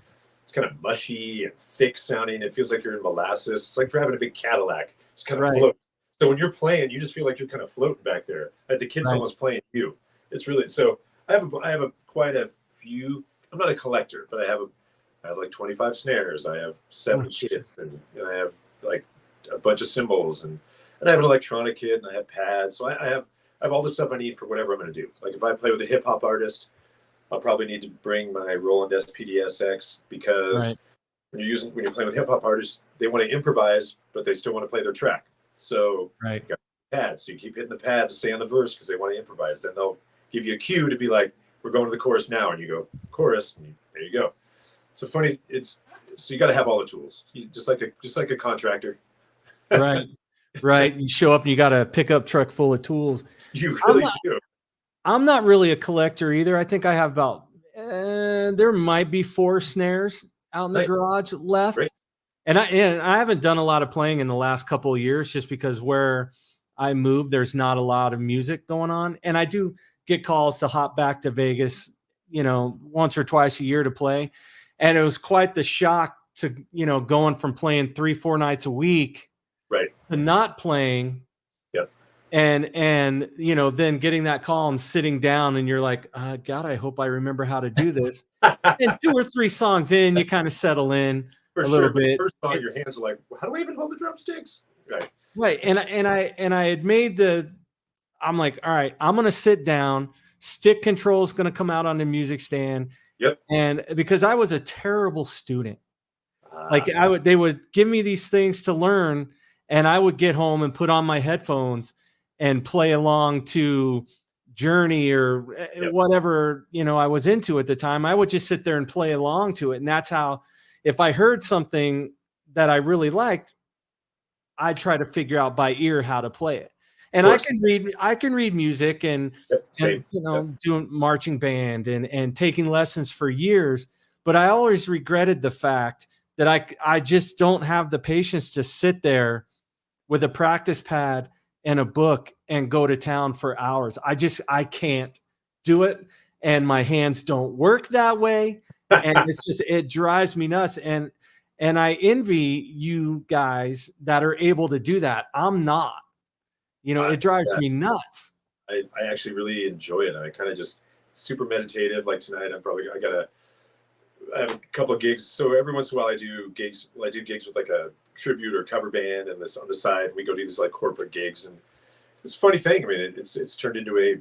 mushy and thick sounding. It feels like you're in molasses. It's like driving a big Cadillac. It's kind of float. So when you're playing, you just feel like you're kind of floating back there. Like the kid's almost playing you. It's really so. I have quite a few. I'm not a collector, but I have like 25 snares. I have 7 kits, and I have like a bunch of cymbals, and I have an electronic kit, and I have pads. So I have all the stuff I need for whatever I'm going to do. Like if I play with a hip hop artist, I'll probably need to bring my Roland SPD-SX because when you're playing with hip hop artists, they want to improvise, but they still want to play their track. So you got pads. So you keep hitting the pad to stay on the verse because they want to improvise. Then they'll give you a cue to be like, we're going to the chorus now, and you go chorus, and there you go. So you got to have all the tools, just like a contractor. Right. You show up and you got a pickup truck full of tools. You really do. I'm not really a collector either. I think I have about there might be 4 snares out in the garage left. Great. And I haven't done a lot of playing in the last couple of years just because where I moved, there's not a lot of music going on. And I do get calls to hop back to Vegas, once or twice a year to play. And it was quite the shock to, going from playing 3-4 nights a week to not playing. Yep. And then getting that call and sitting down and you're like, God, I hope I remember how to do this. And 2 or 3 songs in, you kind of settle in a little bit. First song, your hands are like, how do I even hold the drumsticks? Right. And I had made I'm like, all right, I'm going to sit down. Stick control is going to come out on the music stand. Yep. And because I was a terrible student, they would give me these things to learn, and I would get home and put on my headphones and play along to Journey or whatever, I was into at the time. I would just sit there and play along to it. And that's how, if I heard something that I really liked, I'd try to figure out by ear how to play it. And course. I can read music and Same. you know, doing marching band and taking lessons for years. But I always regretted the fact that I just don't have the patience to sit there with a practice pad and a book and go to town for hours. I can't do it. And my hands don't work that way. And it drives me nuts. And I envy you guys that are able to do that. I'm not, you know, it drives me nuts. I actually really enjoy it. I kind of just super meditative. Like tonight, I have a couple of gigs. So every once in a while I do gigs. Well, I do gigs with like a tribute or cover band, and this on the side, we go do these like corporate gigs. And it's a funny thing. I mean, it's turned into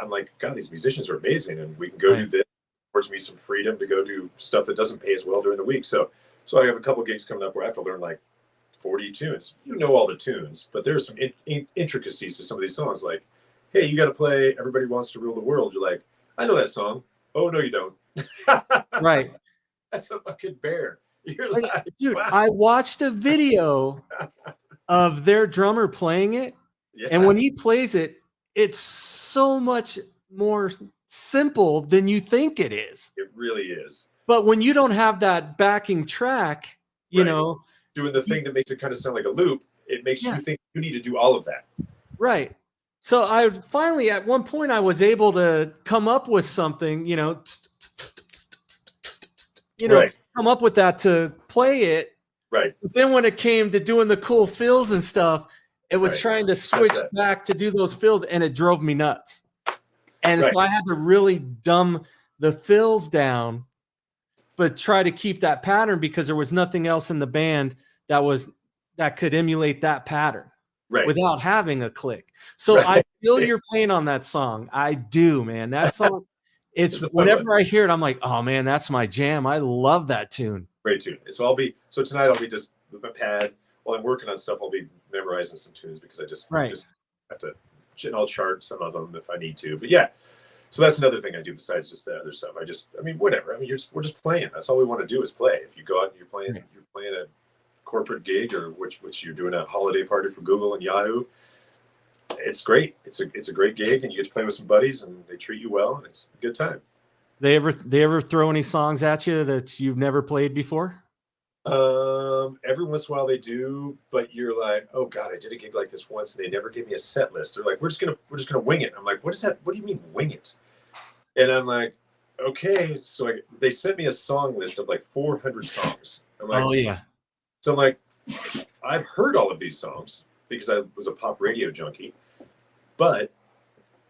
I'm like, God, these musicians are amazing, and we can go do this. It affords me some freedom to go do stuff that doesn't pay as well during the week. So I have a couple of gigs coming up where I have to learn like 40 tunes. You know all the tunes, but there's some intricacies to some of these songs. Like, hey, you got to play "Everybody Wants to Rule the World." You're like, I know that song. Oh no, you don't. Right. That's a fucking bear. You're like, dude, wow. I watched a video of their drummer playing it, and when he plays it, it's so much more simple than you think it is. It really is. But when you don't have that backing track, you know, doing the thing that makes it kind of sound like a loop, it makes you think you need to do all of that. Right. So I finally, at one point, I was able to come up with something, you know, come up with that to play it. Right. But then when it came to doing the cool fills and stuff, it was trying to switch back to do those fills, and it drove me nuts. And so I had to really dumb the fills down, but try to keep that pattern because there was nothing else in the band that could emulate that pattern without having a click. So I feel you're playing on that song. I do, man. That song, it's whenever I hear it, I'm like, oh man, that's my jam. I love that tune. Great tune. So tonight I'll be just with my pad while I'm working on stuff. I'll be memorizing some tunes because I just have to, and I'll chart some of them if I need to. But yeah, so that's another thing I do besides just the other stuff. I mean, whatever. I mean, we're just playing. That's all we want to do is play. If you go out and you're playing a corporate gig or which you're doing a holiday party for Google and Yahoo, it's great. It's a great gig, and you get to play with some buddies, and they treat you well, and it's a good time. They ever throw any songs at you that you've never played before? Every once in a while they do, but you're like, oh God, I did a gig like this once and they never gave me a set list. They're like, we're just gonna wing it. I'm like, what is that? What do you mean wing it? And I'm like, okay. So they sent me a song list of like 400 songs. I'm like, oh yeah. So I'm like, I've heard all of these songs because I was a pop radio junkie, but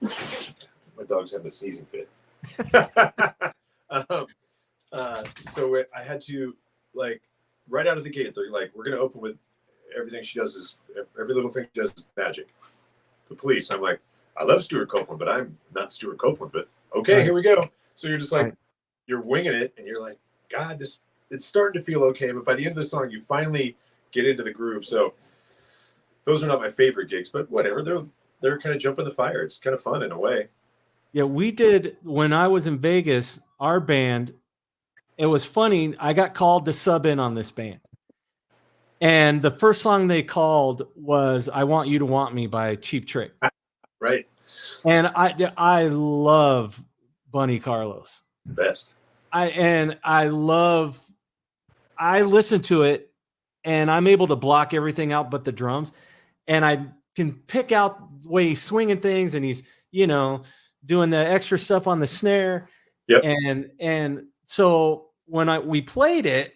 my dog's having a sneezing fit. So I had to, like, right out of the gate, they're like, we're going to open with everything she does is, every little thing she does is magic. The Police. I'm like, I love Stuart Copeland, but I'm not Stuart Copeland, but okay, here we go. So you're just like, you're winging it, and you're like, God, it's starting to feel okay. But by the end of the song, you finally get into the groove. So those are not my favorite gigs, but whatever. They're kind of jumping the fire. It's kind of fun in a way. Yeah, we did when I was in Vegas, our band. It was funny. I got called to sub in on this band. And the first song they called was I Want You to Want Me by Cheap Trick. Right. And I love Bunny Carlos. Best. I listen to it and I'm able to block everything out but the drums. And I can pick out the way he's swinging things and he's, doing the extra stuff on the snare. Yep. And so when we played it,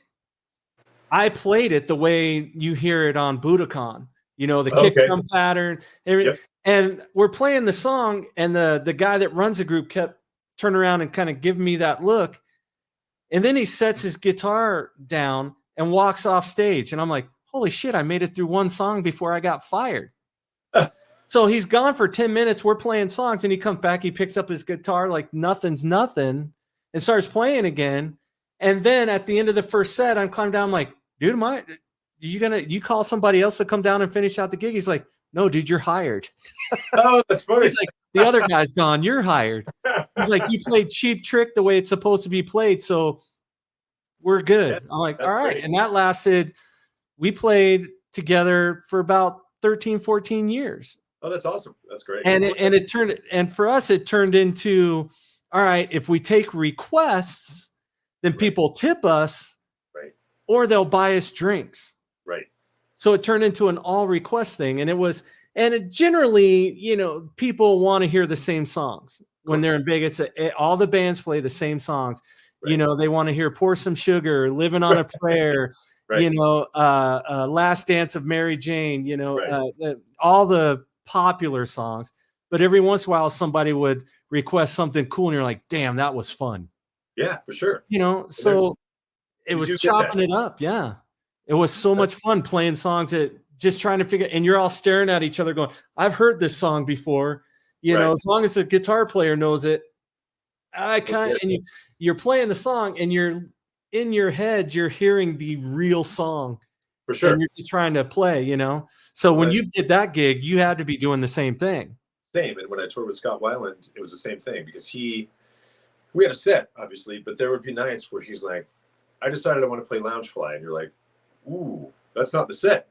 I played it the way you hear it on Budokan, the kick drum pattern. Yep. And we're playing the song, and the guy that runs the group kept turning around and kind of giving me that look. And then he sets his guitar down and walks off stage. And I'm like, holy shit, I made it through one song before I got fired. So he's gone for 10 minutes. We're playing songs, and he comes back. He picks up his guitar like nothing's nothing and starts playing again. And then at the end of the first set, I'm climbing down. I'm like, dude, you call somebody else to come down and finish out the gig? He's like, no, dude, you're hired. Oh, that's funny. He's like, the other guy's gone. You're hired. He's like, you played Cheap Trick the way it's supposed to be played, so we're good. Yeah, I'm like, all right. Great. And that lasted, we played together for about 13, 14 years. Oh, that's awesome. That's great. And for us, it turned into, all right, if we take requests, then people tip us, right, or they'll buy us drinks. right. So it turned into an all request thing. And it generally, people want to hear the same songs when they're in Vegas. All the bands play the same songs. Right. They want to hear Pour Some Sugar, Living on a Prayer, right. Last Dance of Mary Jane, right. all the popular songs. But every once in a while, somebody would request something cool, and you're like, damn, that was fun. Yeah, for sure. So it was chopping it up. Yeah. It was so much fun playing songs that just trying to figure, and you're all staring at each other going, I've heard this song before, as long as the guitar player knows it, and you're playing the song and you're in your head, you're hearing the real song. For sure. And you're just trying to play, So when you did that gig, you had to be doing the same thing. Same. And when I toured with Scott Weiland, it was the same thing because we had a set, obviously, but there would be nights where he's like, I decided I want to play Loungefly. And you're like, ooh, that's not the set.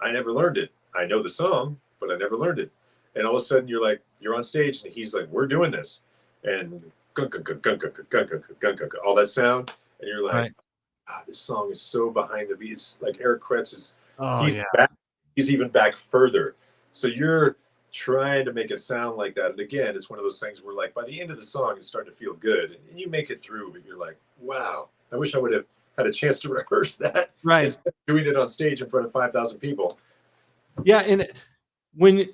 I never learned it. I know the song, but I never learned it. And all of a sudden you're on stage and he's like, we're doing this. And all that sound. And you're like, this song is so behind the beat. It's like Eric Kretz is, he's even back further. So you're trying to make it sound like that. And again, it's one of those things where like by the end of the song, it's starting to feel good and you make it through, but you're like, wow, I wish I would have had a chance to rehearse that. Right. Instead of doing it on stage in front of 5,000 people. Yeah. And do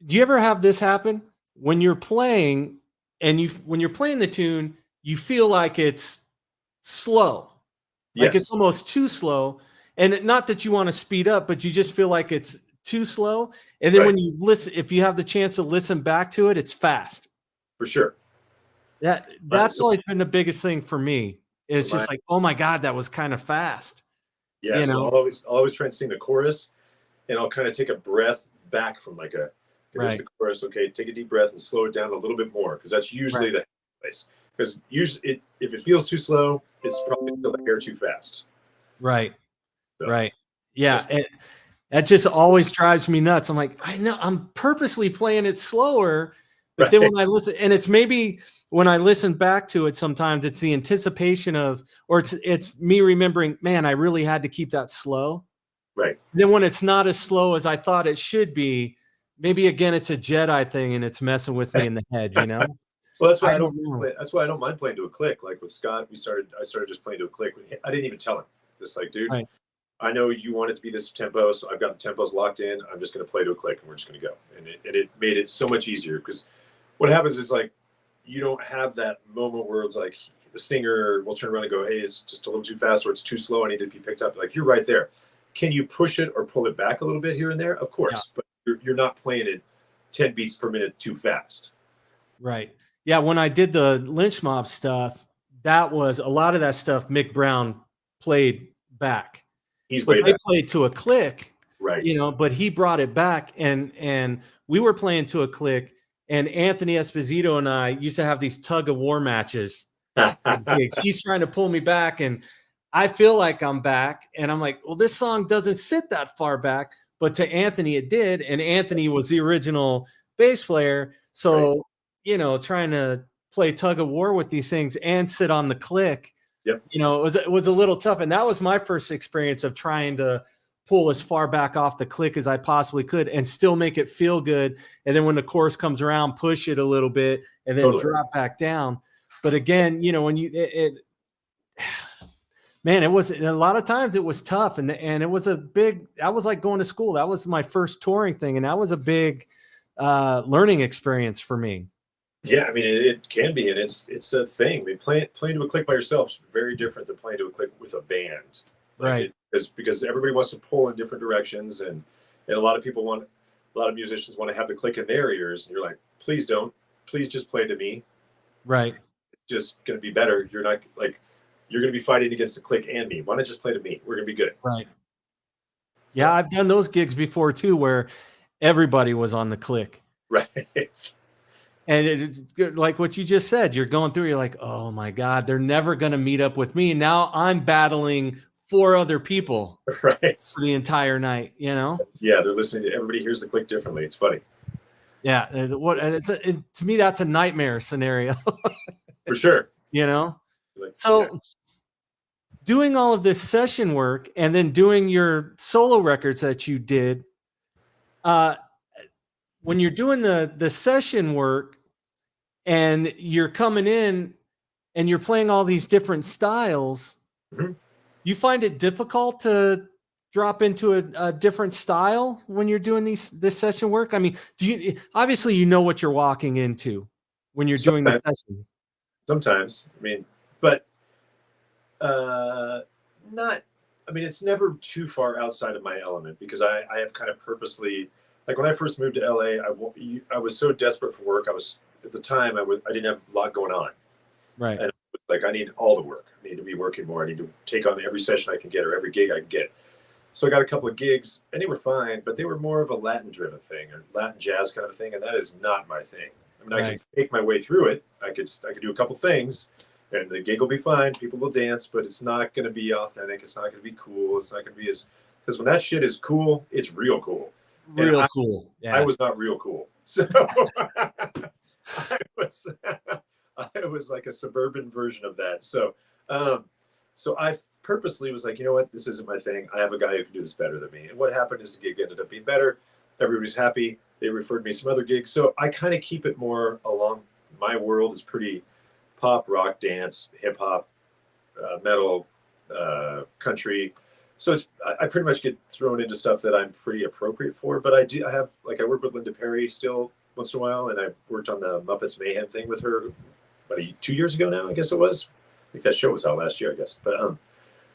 you ever have this happen when you're playing and when you're playing the tune, you feel like it's slow, like it's almost too slow. And not that you want to speed up, but you just feel like it's too slow. And then when you listen, if you have the chance to listen back to it, it's fast. For sure. That's always been the biggest thing for me. It's just like, oh my God, that was kind of fast. Yeah. So I'll always try and sing the chorus and I'll kind of take a breath back from like here's the chorus. Okay. Take a deep breath and slow it down a little bit more. Cause that's usually the place. Because usually if it feels too slow, it's probably still a hair too fast. Right. So, right. Yeah. And that just always drives me nuts. I'm like, I know I'm purposely playing it slower, but then when I listen, and it's maybe when I listen back to it, sometimes it's the anticipation of, or it's me remembering, man, I really had to keep that slow. Right. Then when it's not as slow as I thought it should be, maybe again, it's a Jedi thing and it's messing with me in the head, Well, that's why that's why I don't mind playing to a click. Like with Scott, I started just playing to a click. I didn't even tell him. Just like, dude, I know you want it to be this tempo, so I've got the tempos locked in. I'm just going to play to a click, and we're just going to go. And it made it so much easier because what happens is like you don't have that moment where it's like the singer will turn around and go, hey, it's just a little too fast or it's too slow. I need to be picked up. Like you're right there. Can you push it or pull it back a little bit here and there? Of course, but you're not playing it 10 beats per minute too fast. Right. Yeah. When I did the Lynch Mob stuff, that was a lot of that stuff Mick Brown played back. He's way back. Played to a click, right? But he brought it back, and we were playing to a click. And Anthony Esposito and I used to have these tug of war matches. He's trying to pull me back, and I feel like I'm back, and I'm like, well, this song doesn't sit that far back, but to Anthony it did, and Anthony was the original bass player, so trying to play tug of war with these things and sit on the click. Yep. It was a little tough. And that was my first experience of trying to pull as far back off the click as I possibly could and still make it feel good. And then when the chorus comes around, push it a little bit and then drop back down. But again, when man, it was a lot of times it was tough. And it was that was like going to school. That was my first touring thing. And that was a big learning experience for me. Yeah, I mean, it can be, and it's a thing. I mean, playing to a click by yourself is very different than playing to a click with a band, right? Because everybody wants to pull in different directions, and a lot of musicians want to have the click in their ears, and you're like, please don't, please just play to me, right? It's just going to be better. You're not like you're going to be fighting against the click and me. Why not just play to me? We're going to be good, right? So, yeah, I've done those gigs before too, where everybody was on the click, right? And it's like what you just said, you're going through, you're like, oh my God, they're never going to meet up with me. Now I'm battling 4 other people right for the entire night, Yeah, they're listening to everybody hears the click differently. It's funny. Yeah, to me that's a nightmare scenario. For sure. You know, Like, so doing all of this session work and then doing your solo records that you did, when you're doing the session work and you're coming in and you're playing all these different styles, you find it difficult to drop into a different style when you're doing this session work? I mean, obviously you know what you're walking into when you're doing the session. Sometimes, I mean, but not. I mean, it's never too far outside of my element because I have kind of purposely, like when I first moved to LA, I was so desperate for work. I was at the time I didn't have a lot going on. Right. And like I need all the work. I need to be working more. I need to take on every session I can get or every gig I can get. So I got a couple of gigs and they were fine, but they were more of a Latin driven thing or Latin jazz kind of thing. And that is not my thing. I mean, I can fake my way through it. I could do a couple things and the gig will be fine. People will dance, but it's not going to be authentic. It's not going to be cool. It's not going to be because when that shit is cool, it's real cool. Real cool. Yeah. I was not real cool. So I was like a suburban version of that. So, so I purposely was like, you know what, this isn't my thing. I have a guy who can do this better than me. And what happened is the gig ended up being better. Everybody's happy. They referred me some other gigs. So I kind of keep it more along. My world is pretty pop, rock, dance, hip hop, metal, country. So I pretty much get thrown into stuff that I'm pretty appropriate for. But I work with Linda Perry still once in a while, and I worked on the Muppets Mayhem thing with her about 2 years ago now, I guess it was. I think that show was out last year, I guess. But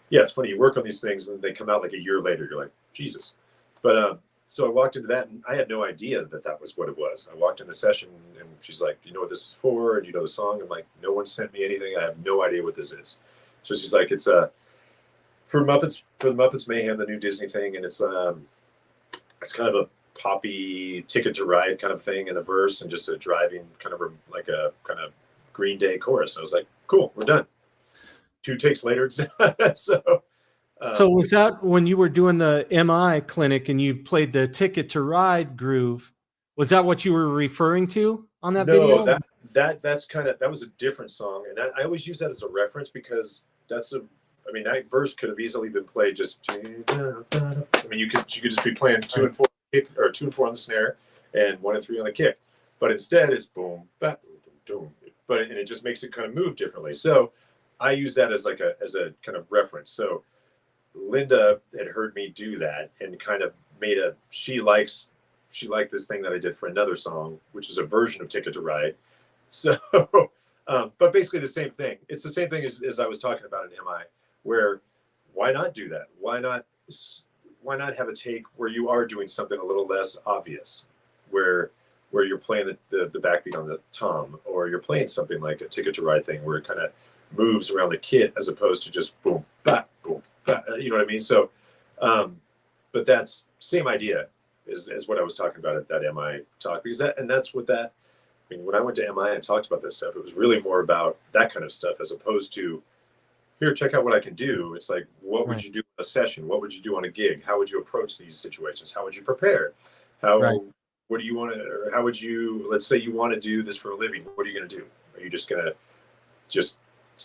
yeah, it's funny. You work on these things and they come out like a year later. You're like, Jesus. But so I walked into that and I had no idea that was what it was. I walked in the session and she's like, do you know what this is for? And you know the song? I'm like, no one sent me anything. I have no idea what this is. So she's like, it's for the Muppets Mayhem, the new Disney thing. And it's kind of a poppy Ticket to Ride kind of thing in the verse and just a driving kind of like a kind of Green Day chorus. I was like, cool, we're done. 2 takes later, it's done. So was that when you were doing the MI clinic and you played the Ticket to Ride groove? Was that what you were referring to on that video? No, that was a different song, and I always use that as a reference because that verse could have easily been played just. I mean, you could just be playing 2 and 4 kick or 2 and 4 on the snare and 1 and 3 on the kick, but instead it's boom, bap, boom, boom, and it just makes it kind of move differently. So I use that as a kind of reference. So Linda had heard me do that and kind of made she liked this thing that I did for another song, which is a version of Ticket to Ride. So, but basically the same thing. It's the same thing as I was talking about in MI, where why not do that? Why not have a take where you are doing something a little less obvious, where you're playing the backbeat on the tom, or you're playing something like a Ticket to Ride thing where it kind of moves around the kit as opposed to just boom, bap, boom, bap, you know what I mean? So, but that's same idea is what I was talking about at that MI talk, because when I went to MI and talked about this stuff, it was really more about that kind of stuff as opposed to, here, check out what I can do. It's like, what would you do in a session? What would you do on a gig? How would you approach these situations? How would you prepare? What do you want to, or how would you, let's say you want to do this for a living. What are you going to do? Are you just going to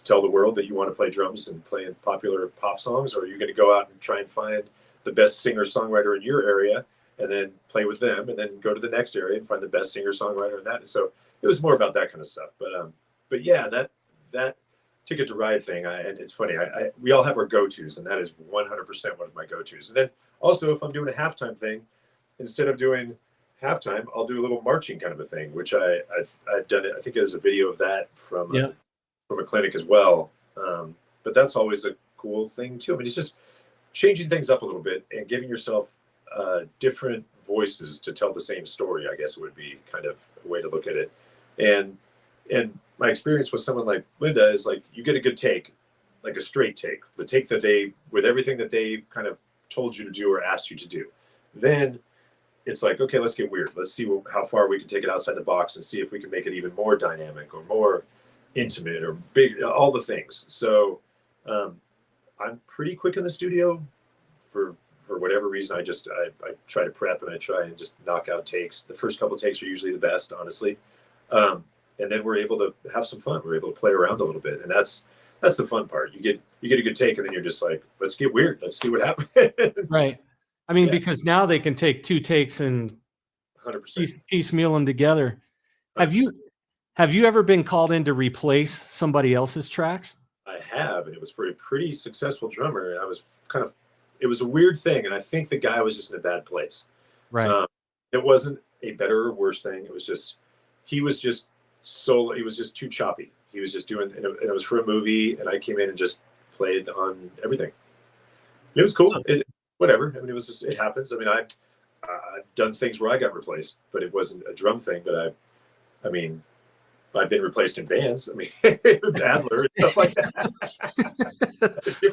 tell the world that you want to play drums and play in popular pop songs? Or are you going to go out and try and find the best singer-songwriter in your area and then play with them and then go to the next area and find the best singer-songwriter in that? And so it was more about that kind of stuff. But yeah, that Ticket to Ride thing, and it's funny, we all have our go-tos, and that is 100% one of my go-tos. And then also, if I'm doing a halftime thing, instead of doing halftime, I'll do a little marching kind of a thing, which I've done it. I think there's a video of that from a clinic as well. But that's always a cool thing too. I mean, it's just changing things up a little bit and giving yourself different voices to tell the same story, I guess it would be kind of a way to look at it. And my experience with someone like Linda is like, you get a good take, like a straight take, the take that with everything that they kind of told you to do or asked you to do. Then it's like, okay, let's get weird. Let's see how far we can take it outside the box and see if we can make it even more dynamic or more intimate or big, all the things. So I'm pretty quick in the studio for for whatever reason, I try to prep and I try and just knock out takes. The first couple takes are usually the best, honestly. And then we're able to have some fun. We're able to play around a little bit, and that's the fun part. You get a good take, and then you're just like, let's get weird. Let's see what happens. Right. I mean, because now they can take 2 takes and 100% piecemeal them together. 100%. Have you ever been called in to replace somebody else's tracks? I have, and it was for a pretty successful drummer, and I was it was a weird thing, and I think the guy was just in a bad place. Right. It wasn't a better or worse thing. It was just, he was just too choppy. He was just doing, and it was for a movie, and I came in and just played on everything. It was cool. Whatever. I mean, it happens. I mean, I've done things where I got replaced, but it wasn't a drum thing. But I've been replaced in bands. I mean, Adler and stuff like that.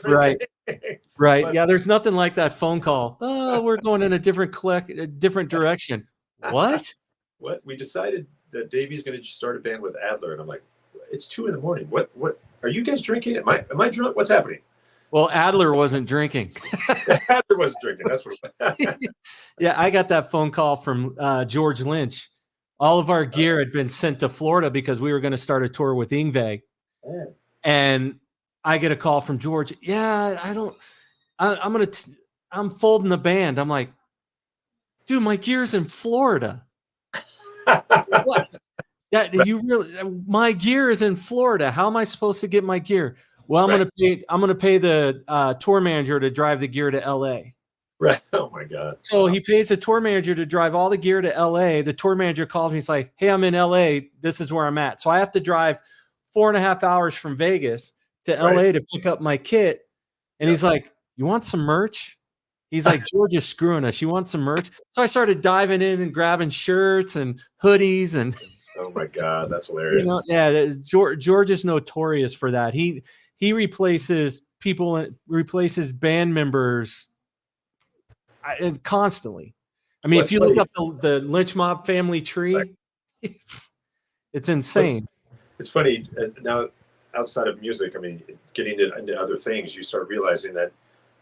Right. Thing. Right. But, yeah. There's nothing like that phone call. Oh, we're going in a different direction. What? What? We decided that Davey's going to start a band with Adler, and I'm like, it's 2 a.m. What? Are you guys drinking? Am I drunk? What's happening? Well, Adler wasn't drinking. Adler wasn't drinking. That's what it was. Yeah, I got that phone call from George Lynch. All of our gear had been sent to Florida because we were going to start a tour with Yngwie. Oh. And I get a call from George. Yeah, I'm folding the band. I'm like, dude, my gear's in Florida. What? Yeah, my gear is in Florida. How am I supposed to get my gear? Well, I'm gonna pay the tour manager to drive the gear to LA. Right. Oh my God. So he pays the tour manager to drive all the gear to LA. The tour manager calls me. He's like, hey, I'm in LA. This is where I'm at. So I have to drive 4.5 hours from Vegas to LA to pick up my kit. And he's like, you want some merch? He's like, George is screwing us. You want some merch? So I started diving in and grabbing shirts and hoodies and. Oh my God, that's hilarious. George is notorious for that. He replaces people, replaces band members constantly. I mean, if you look up the Lynch Mob family tree, it's insane. It's funny now. Outside of music, I mean, getting into other things, you start realizing that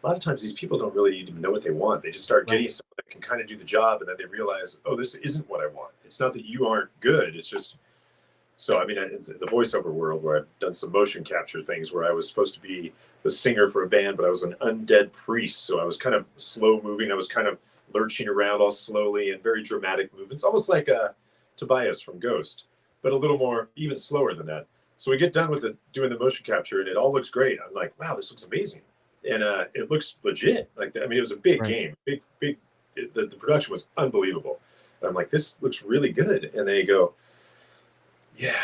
a lot of times these people don't really even know what they want. They just start getting someone that can kind of do the job, and then they realize, oh, this isn't what I want. It's not that you aren't good. It's just, so I mean, in the voiceover world, where I've done some motion capture things, where I was supposed to be the singer for a band, but I was an undead priest, so I was kind of slow moving. I was kind of lurching around all slowly and very dramatic movements, almost like Tobias from Ghost, but a little more, even slower than that. So we get done with doing the motion capture, and it all looks great. I'm like, wow, this looks amazing. And it looks legit. Like, I mean, it was a big game, big. The production was unbelievable. And I'm like, this looks really good. And they go, yeah,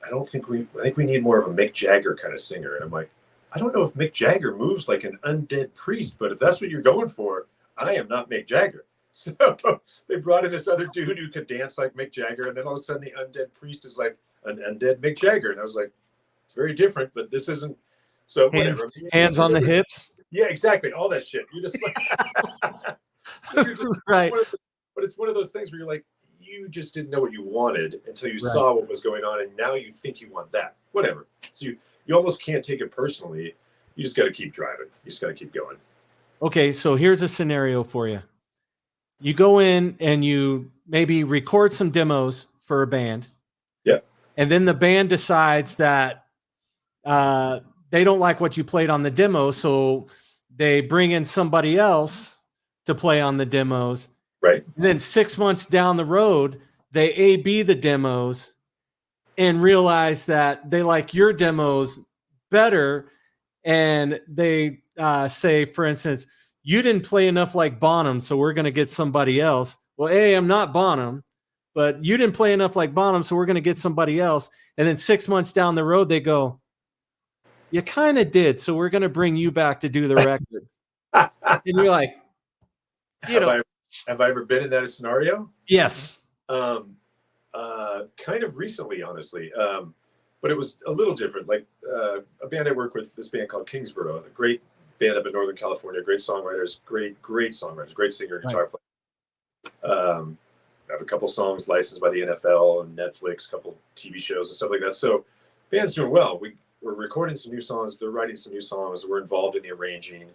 I think we need more of a Mick Jagger kind of singer. And I'm like, I don't know if Mick Jagger moves like an undead priest, but if that's what you're going for, I am not Mick Jagger. So they brought in this other dude who could dance like Mick Jagger, and then all of a sudden the undead priest is like an undead Mick Jagger, and I was like, it's very different, but this isn't. So whatever. Hands on the hips. Yeah, exactly. All that shit. You just like, right. But it's one of those things where you're like, you just didn't know what you wanted until you saw what was going on, and now you think you want that. Whatever. So you almost can't take it personally. You just got to keep driving. You just got to keep going. Okay, so here's a scenario for you. You go in and you maybe record some demos for a band. Yeah. And then the band decides that they don't like what you played on the demo, so they bring in somebody else to play on the demos. Right. And then 6 months down the road, they A/B the demos and realize that they like your demos better. And they say, for instance, you didn't play enough like Bonham, so we're going to get somebody else. Well, I'm not Bonham, but you didn't play enough like Bonham, so we're going to get somebody else. And then 6 months down the road, they go, you kind of did, so we're going to bring you back to do the record. And you're like, have I ever been in that scenario? Yes. Kind of recently, honestly. But it was a little different. Like a band I work with, this band called Kingsborough, a great band up in Northern California, great songwriters, great songwriters, great singer, guitar player. I have a couple songs licensed by the NFL and Netflix, a couple TV shows and stuff like that. So band's doing well. We're recording some new songs. They're writing some new songs. We're involved in the arranging.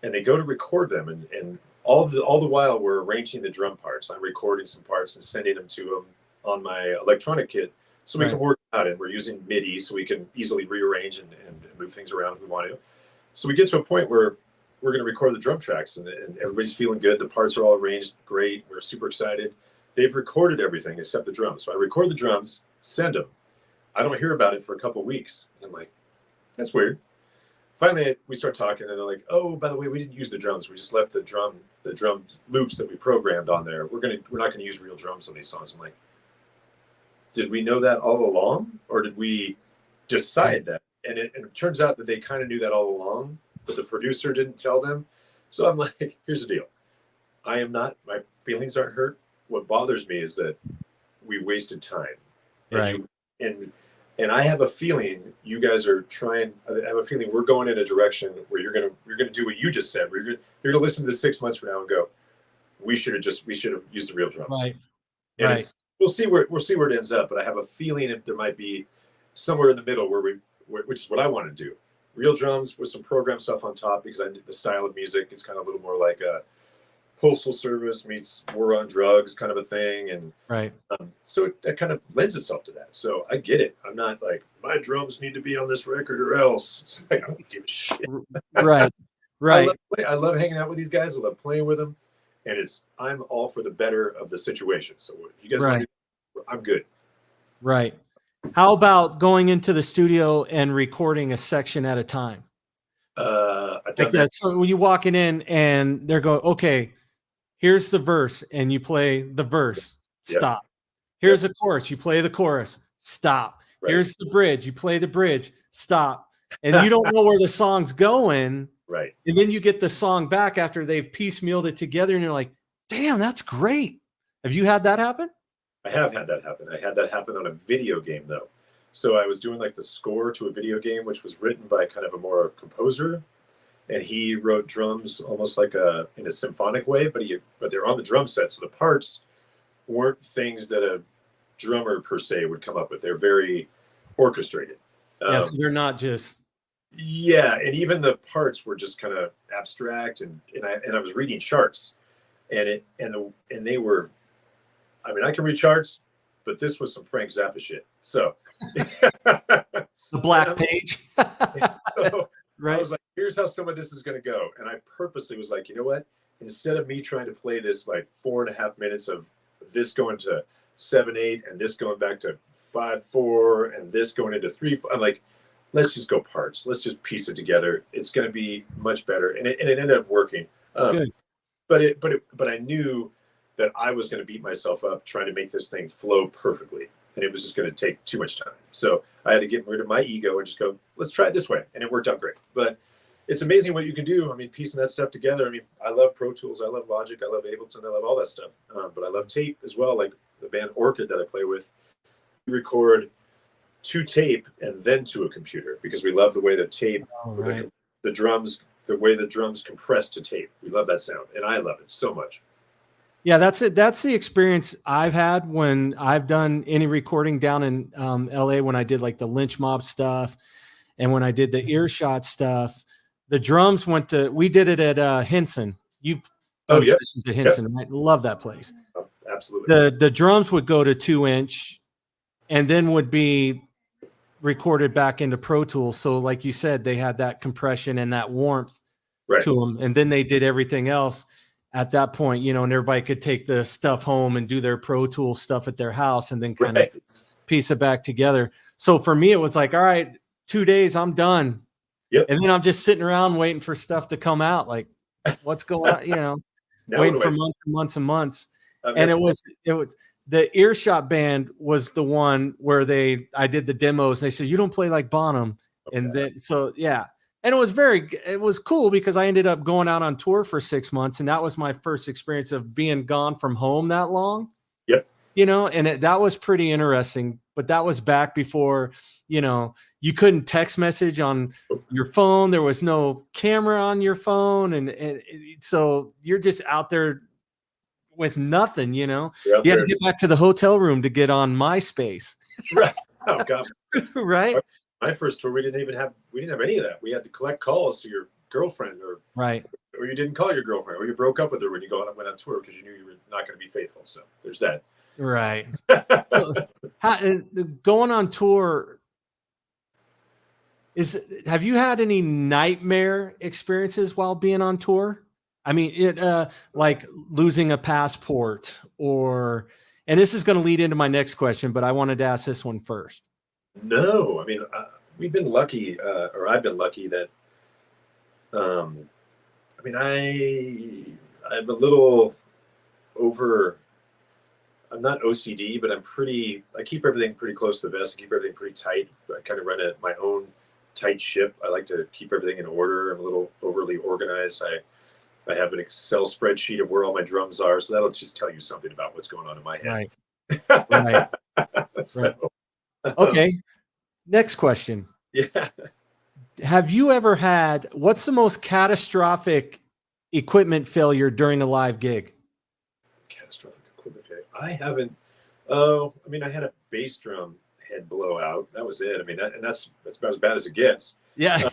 and they go to record them, and all the while we're arranging the drum parts. I'm recording some parts and sending them to them on my electronic kit so we can work out it. We're using MIDI so we can easily rearrange and move things around if we want to. So we get to a point where we're going to record the drum tracks, and everybody's feeling good. The parts are all arranged great. We're super excited. They've recorded everything except the drums. So I record the drums, send them. I don't hear about it for a couple of weeks. I'm like, that's weird. Finally, we start talking, and they're like, "Oh, by the way, we didn't use the drums. We just left the drum loops that we programmed on there. We're not gonna use real drums on these songs." I'm like, did we know that all along, or did we decide that? And it turns out that they kind of knew that all along, but the producer didn't tell them. So I'm like, here's the deal. My feelings aren't hurt. What bothers me is that we wasted time. Right. And I have a feeling you guys are trying. I have a feeling we're going in a direction where you're gonna do what you just said. You're gonna listen to this 6 months from now and go, we should have used the real drums. Right. And right. We'll see where it ends up. But I have a feeling if there might be somewhere in the middle which is what I want to do. Real drums with some program stuff on top, because the style of music is kind of a little more like a Postal Service meets War on Drugs kind of a thing, and so it kind of lends itself to that. So I get it. I'm not like, my drums need to be on this record or else. It's like, I don't give a shit. Right. I love hanging out with these guys. I love playing with them, and I'm all for the better of the situation. So if you guys want to do, I'm good. Right. How about going into the studio and recording a section at a time? I've done that. So when you walking in and they're going, okay, here's the verse, and you play the verse. Stop. Here's the chorus. You play the chorus. Stop. Here's the bridge. You play the bridge. Stop. And you don't know where the song's going. Right. And then you get the song back after they've piecemealed it together, and you're like, damn, that's great. Have you had that happen? I have had that happen. I had that happen on a video game, though. So I was doing like the score to a video game, which was written by kind of a more composer, and he wrote drums almost like in a symphonic way, but they're on the drum set, so the parts weren't things that a drummer per se would come up with. They're very orchestrated. So they're not just. Yeah, and even the parts were just kind of abstract, and I was reading charts, and they were. I mean, I can read charts, but this was some Frank Zappa shit. So the black page. So right. I was like, here's how some of this is going to go. And I purposely was like, you know what? Instead of me trying to play this like 4.5 minutes of this going to 7/8 and this going back to 5/4 and this going into 3/4, I'm like, let's just go parts. Let's just piece it together. It's going to be much better. And it ended up working. Good. But I knew that I was going to beat myself up trying to make this thing flow perfectly. And it was just going to take too much time. So I had to get rid of my ego and just go, let's try it this way. And it worked out great. But it's amazing what you can do. I mean, piecing that stuff together. I mean, I love Pro Tools. I love Logic. I love Ableton. I love all that stuff. But I love tape as well. Like the band Orchid that I play with, we record to tape and then to a computer, because we love the way that tape, the drums, the way the drums compress to tape. We love that sound. And I love it so much. Yeah, that's it. That's the experience I've had when I've done any recording down in LA, when I did like the Lynch Mob stuff and when I did the Earshot stuff. The drums we did it at Henson. You've done sessions at Henson, right? Love that place. Oh, absolutely. The drums would go to 2-inch and then would be recorded back into Pro Tools. So like you said, they had that compression and that warmth to them. And then they did everything else at that point, and everybody could take the stuff home and do their Pro Tools stuff at their house and then kind of piece it back together. So for me, it was like, all right, 2 days, I'm done. Yep. And then I'm just sitting around waiting for stuff to come out. Like, what's going on? Waiting for months and months and months. And it was the Earshot band was the one where I did the demos and they said, you don't play like Bonham. Okay. And then, and it was cool because I ended up going out on tour for 6 months. And that was my first experience of being gone from home that long. Yep. And that was pretty interesting, but that was back before, you couldn't text message on your phone. There was no camera on your phone. And so you're just out there with nothing, you had to get back to the hotel room to get on MySpace. Right. Oh God. Right. My first tour, we didn't have any of that. We had to collect calls to your girlfriend or or you didn't call your girlfriend, or you broke up with her when you went on tour because you knew you were not going to be faithful. So there's that. Right. So, going on tour, have you had any nightmare experiences while being on tour? I mean, like losing a passport, and this is going to lead into my next question, but I wanted to ask this one first. No, I mean, we've been lucky, or I've been lucky that, I mean, I'm a little I'm not OCD, but I keep everything pretty close to the vest. I keep everything pretty tight. I kind of run my own tight ship. I like to keep everything in order. I'm a little overly organized. I have an Excel spreadsheet of where all my drums are. So that'll just tell you something about what's going on in my head. Right. So, okay. Next question. Yeah. Have you ever what's the most catastrophic equipment failure during a live gig? Catastrophic equipment failure. I haven't. Oh, I mean, I had a bass drum head blow out. That was it. I mean, that's about as bad as it gets. Yeah,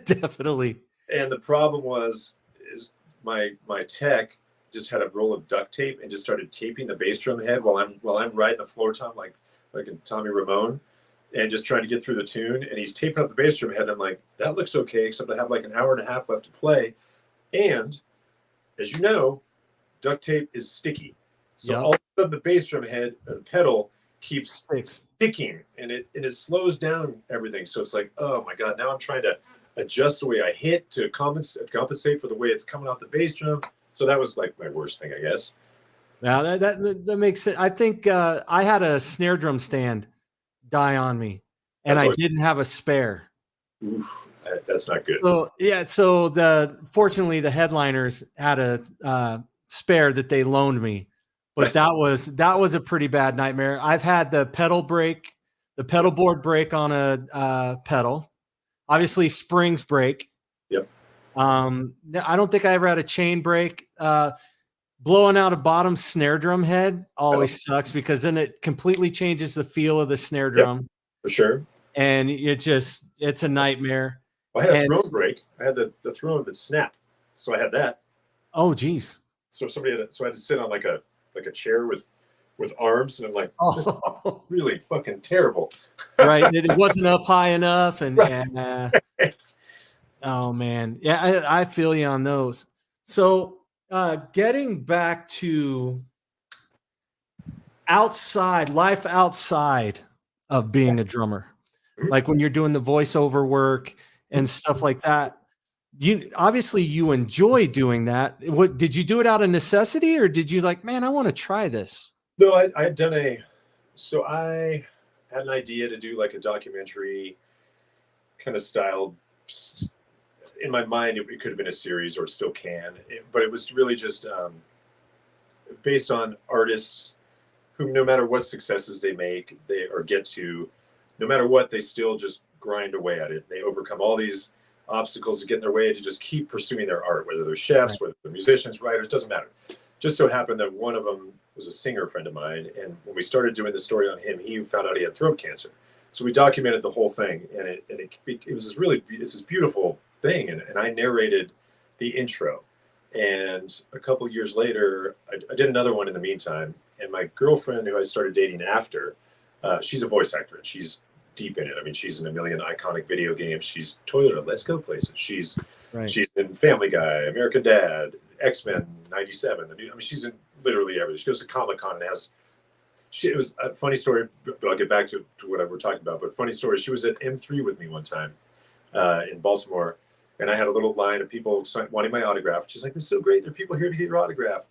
definitely. And the problem is my tech just had a roll of duct tape and just started taping the bass drum head while I'm riding the floor tom like in Tommy Ramone, and just trying to get through the tune. And he's taping up the bass drum head. And I'm like, that looks okay, except I have like an hour and a half left to play. And as you know, duct tape is sticky. So all of a sudden the bass drum head, the pedal keeps sticking, and it slows down everything. So it's like, oh my God, now I'm trying to adjust the way I hit to compensate for the way it's coming off the bass drum. So that was like my worst thing, I guess. Now that makes sense. I think I had a snare drum stand die on me, and I didn't have a spare. Oof, that's not good. So yeah, fortunately the headliners had a spare that they loaned me, but that was a pretty bad nightmare. I've had the pedal board break on a pedal. Obviously, springs break. Yep. I don't think I ever had a chain break. Blowing out a bottom snare drum head always sucks, because then it completely changes the feel of the snare drum. For sure. And it's a nightmare. Well, I had a throne break. I had the throne that snapped. So I had that. Oh, geez. So I had to sit on like a chair with arms, and I'm like, this is really fucking terrible. Right. It wasn't up high enough. And oh man. Yeah, I feel you on those. So getting back to life outside of being a drummer, like when you're doing the voiceover work and stuff like that, you enjoy doing that. What did you do it out of necessity, or did you like, man, I want to try this? No, I had done I had an idea to do like a documentary kind of style. In my mind, it could have been a series, or still can, but it was really just based on artists who, no matter what successes they make, no matter what, they still just grind away at it. They overcome all these obstacles to get in their way to just keep pursuing their art, whether they're chefs, whether they're musicians, writers, doesn't matter. Just so happened that one of them was a singer friend of mine, and when we started doing the story on him, he found out he had throat cancer. So we documented the whole thing, and it was it's this beautiful thing, and I narrated the intro. And a couple of years later, I did another one in the meantime, and my girlfriend, who I started dating after, she's a voice actor, and she's deep in it. I mean, she's in a million iconic video games. She's Toyota, Let's Go places. She's in Family Guy, American Dad, X-Men '97. I mean, she's in literally everything. She goes to Comic-Con and it was a funny story, but I'll get back to what we're talking about. But funny story, she was at M3 with me one time in Baltimore, and I had a little line of people wanting my autograph. She's like, "This is so great. There are people here to get your autograph."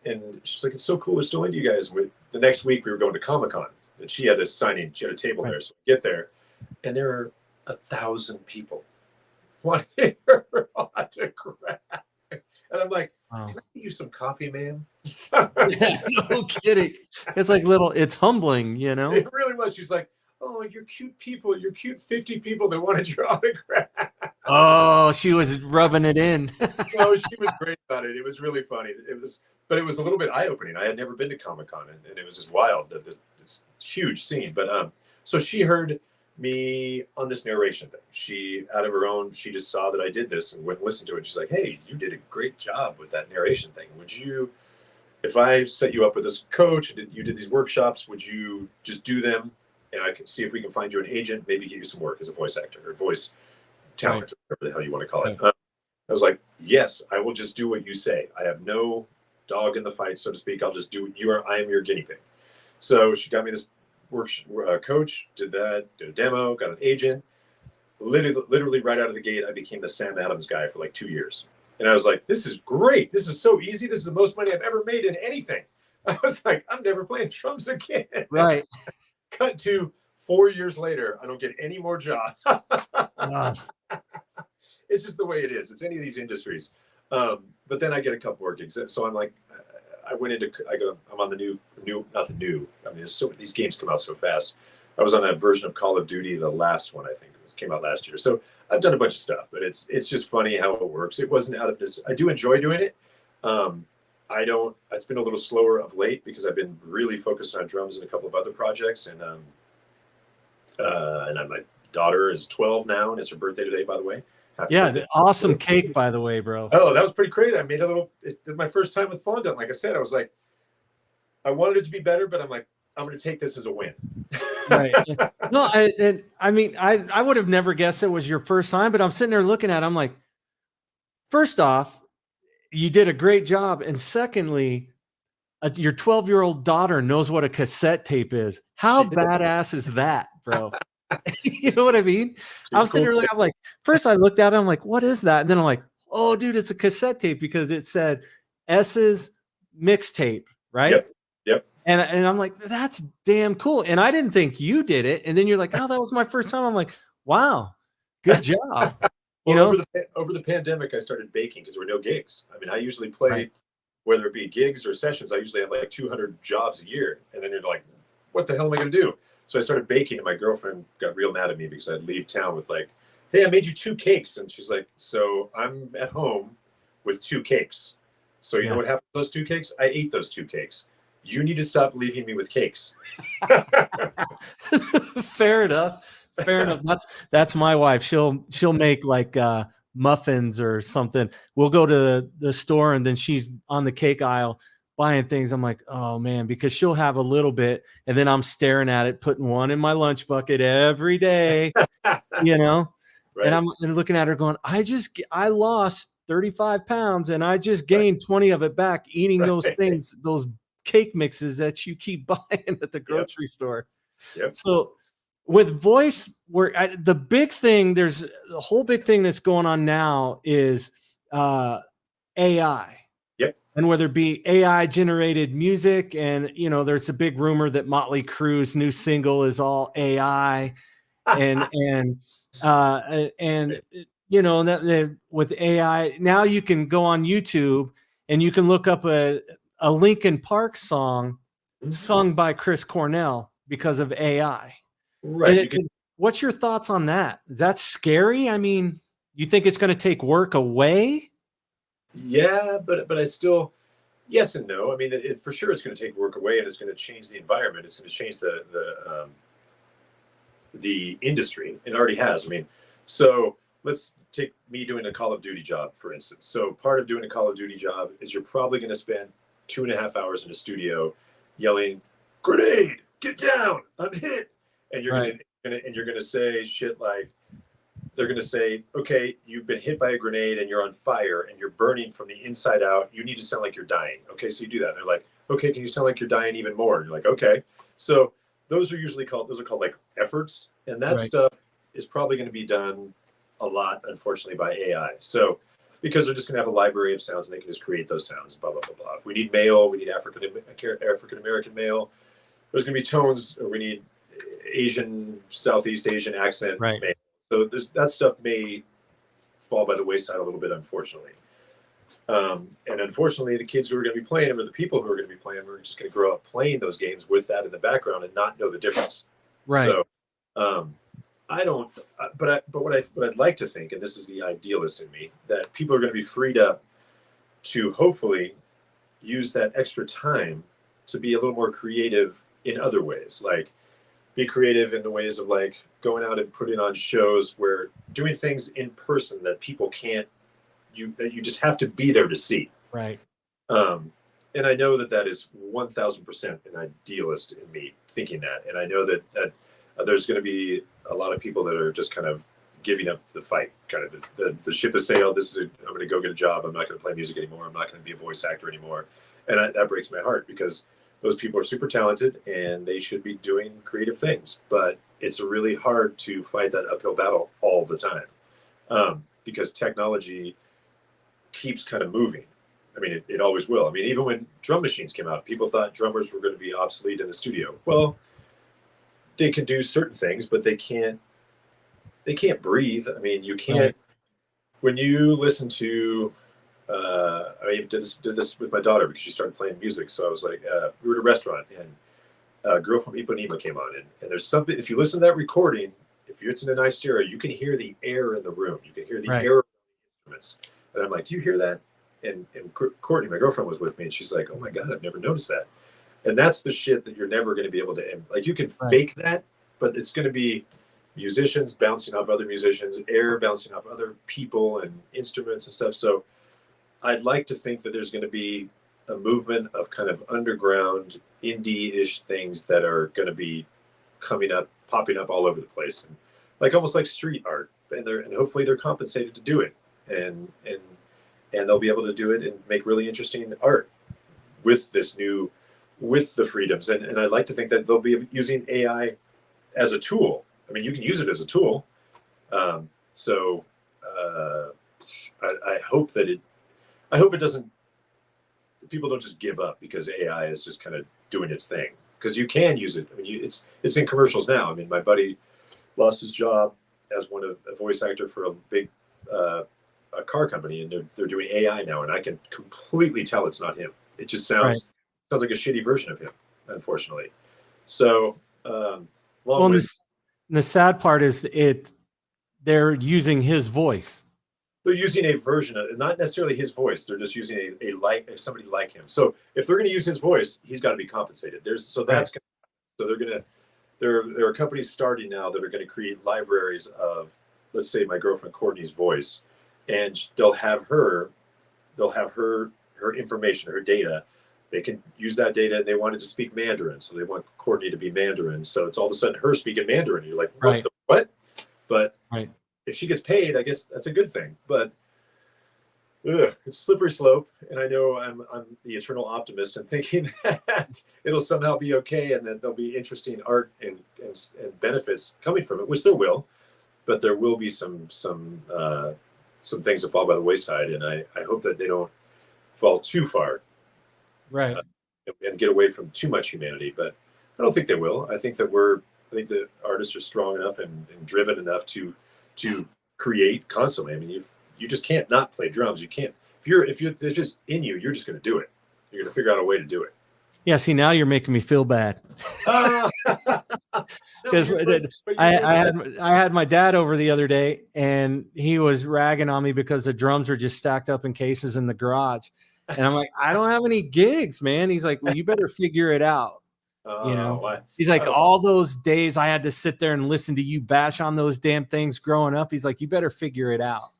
And she's like, "It's so cool. They're still into you guys." The next week, we were going to Comic-Con, and she had a signing. She had a table there. So we get there, and there are 1,000 people wanting her autograph. And I'm like, "Can I get you some coffee, ma'am?" Yeah, no kidding. It's like it's humbling, you know? It really was. She's like, "Oh, you're cute people. You're cute 50 people that wanted your autograph." Oh, she was rubbing it in. No, she was great about it. It was really funny. But it was a little bit eye-opening. I had never been to Comic-Con, and it was just wild. It's a huge scene. But so she heard me on this narration thing. She, out of her own, she just saw that I did this and went and listened to it. She's like, hey, you did a great job with that narration thing. Would you, if I set you up with this coach and you did these workshops, would you just do them? And I can see if we can find you an agent, maybe get you some work as a voice actor or voice talent, right, whatever the hell you want to call it. Right. I was like, yes, I will just do what you say. I have no dog in the fight, so to speak. I'll just do what I am your guinea pig. So she got me this coach, did that, did a demo, got an agent. Literally right out of the gate, I became the Sam Adams guy for like 2 years. And I was like, this is great. This is so easy. This is the most money I've ever made in anything. I was like, I'm never playing drums again. Right. Cut to 4 years later, I don't get any more jobs. It's just the way it is. It's any of these industries. But then I get a couple more gigs. So I'm like, I'm on the nothing new. I mean, these games come out so fast. I was on that version of Call of Duty, the last one, I think it came out last year. So I've done a bunch of stuff, but it's just funny how it works. It wasn't out of this. I do enjoy doing it. It's been a little slower of late because I've been really focused on drums and a couple of other projects. And my daughter is 12 now, and it's her birthday today, by the way. Happy birthday. The awesome cake, by the way, bro. Oh, that was pretty crazy. I made my first time with fondant. Like I said, I was like, I wanted it to be better, but I'm like, I'm going to take this as a win. Right. No, I mean, I would have never guessed it was your first time, but I'm sitting there looking at it, I'm like, first off, you did a great job. And secondly, your 12-year-old daughter knows what a cassette tape is. How badass is that, bro? You know what I mean? I'm sitting there, I'm like, first I looked at it, I'm like, what is that? And then I'm like, oh, dude, it's a cassette tape because it said S's mixtape, right? Yep. And I'm like, that's damn cool. And I didn't think you did it. And then you're like, oh, that was my first time. I'm like, wow, good job. Over the pandemic, I started baking because there were no gigs. I mean, I usually play, right, whether it be gigs or sessions, I usually have like 200 jobs a year. And then you're like, what the hell am I going to do? So I started baking, and my girlfriend got real mad at me because I'd leave town with like, hey, I made you 2 cakes. And she's like, so I'm at home with 2 cakes. So you know what happened to those 2 cakes? I ate those 2 cakes. You need to stop leaving me with cakes. Fair enough. That's my wife. She'll make like muffins or something. We'll go to the store, and then she's on the cake aisle buying things. I'm like, oh man, because she'll have a little bit, and then I'm staring at it, putting one in my lunch bucket every day, you know. Right. And I'm looking at her going, I lost 35 pounds and I just gained 20 of it back eating those things, those cake mixes that you keep buying at the grocery store. Yep. So with voice, the big thing, there's the whole big thing that's going on now is AI. Yep. And whether it be AI generated music, and there's a big rumor that Motley Crue's new single is all AI, and with AI now you can go on YouTube and you can look up a Linkin Park song sung by Chris Cornell because of AI. Right. What's your thoughts on that? Is that scary? I mean, you think it's going to take work away? Yeah, but I still, yes and no. I mean, for sure it's going to take work away, and it's going to change the environment. It's going to change the industry. It already has. I mean, so let's take me doing a Call of Duty job, for instance. So part of doing a Call of Duty job is you're probably going to spend 2.5 hours in a studio yelling, "Grenade! Get down! I'm hit!" And you're going to say shit like, they're going to say, okay, you've been hit by a grenade and you're on fire and you're burning from the inside out. You need to sound like you're dying. Okay, so you do that. And they're like, okay, can you sound like you're dying even more? And you're like, okay. So those are called like efforts. And that stuff is probably going to be done a lot, unfortunately, by AI. So because they're just going to have a library of sounds and they can just create those sounds, blah, blah, blah, blah. We need male. We need African-American male. There's going to be tones. We need Asian, Southeast Asian accent male. So that stuff may fall by the wayside a little bit, unfortunately. And unfortunately, the kids who are going to be playing them, or the people who are going to be playing them, are just going to grow up playing those games with that in the background and not know the difference. Right. So I don't. But what I'd like to think, and this is the idealist in me, that people are going to be freed up to hopefully use that extra time to be a little more creative in other ways, like be creative in the ways of like going out and putting on shows where doing things in person that people can't, that you just have to be there to see. Right. And I know that is 1,000% an idealist in me thinking that. And I know that there's going to be a lot of people that are just kind of giving up the fight. Kind of the ship has sailed. I'm going to go get a job. I'm not going to play music anymore. I'm not going to be a voice actor anymore. And that breaks my heart, because those people are super talented and they should be doing creative things. But it's really hard to fight that uphill battle all the time, because technology keeps kind of moving. I mean, it always will. I mean, even when drum machines came out, people thought drummers were going to be obsolete in the studio. Well, they can do certain things, but they can't breathe. I mean, you can't, right. When you listen to, I did this with my daughter because she started playing music. So I was like, we were at a restaurant and a girl from Ipanema came on, and there's something, if you listen to that recording, if it's in a nice stereo, you can hear the air in the room. You can hear the air of the instruments. And I'm like, do you hear that? And Courtney, my girlfriend, was with me, and she's like, oh my God, I've never noticed that. And that's the shit that you're never going to be able to, like, you can fake that, but it's going to be musicians bouncing off other musicians, air bouncing off other people and instruments and stuff. So I'd like to think that there's going to be a movement of kind of underground indie-ish things that are going to be popping up all over the place, and like almost like street art. And hopefully they're compensated to do it, and they'll be able to do it and make really interesting art with the freedoms. And I'd like to think that they'll be using AI as a tool. I mean, you can use it as a tool. So I hope that people don't just give up because AI is just kind of doing its thing, because you can use it. I mean, it's in commercials now. I mean, my buddy lost his job as a voice actor for a big a car company, and they're doing AI now, and I can completely tell it's not him. It just sounds like a shitty version of him, unfortunately. So, the sad part is they're using his voice. They're using a version of, not necessarily his voice. They're just using somebody like him. So if they're going to use his voice, he's got to be compensated. There are companies starting now that are going to create libraries of, let's say, my girlfriend Courtney's voice, and they'll have her information, her data. They can use that data, and they wanted to speak Mandarin, so they want Courtney to be Mandarin. So it's all of a sudden her speaking Mandarin. You're like, what? But if she gets paid, I guess that's a good thing. But it's a slippery slope, and I know I'm the eternal optimist and thinking that it'll somehow be okay, and that there'll be interesting art and benefits coming from it, which there will. But there will be some things that fall by the wayside, and I hope that they don't fall too far, and get away from too much humanity. But I don't think they will. I think the artists are strong enough and driven enough to create constantly. I mean, you just can't not play drums. You can't. If it's just in you, you're just going to do it. You're going to figure out a way to do it. Yeah. See, now you're making me feel bad. Because I had my dad over the other day, and he was ragging on me because the drums are just stacked up in cases in the garage. And I'm like, I don't have any gigs, man. He's like, well, you better figure it out. He's like, all those days I had to sit there and listen to you bash on those damn things growing up. He's like, you better figure it out.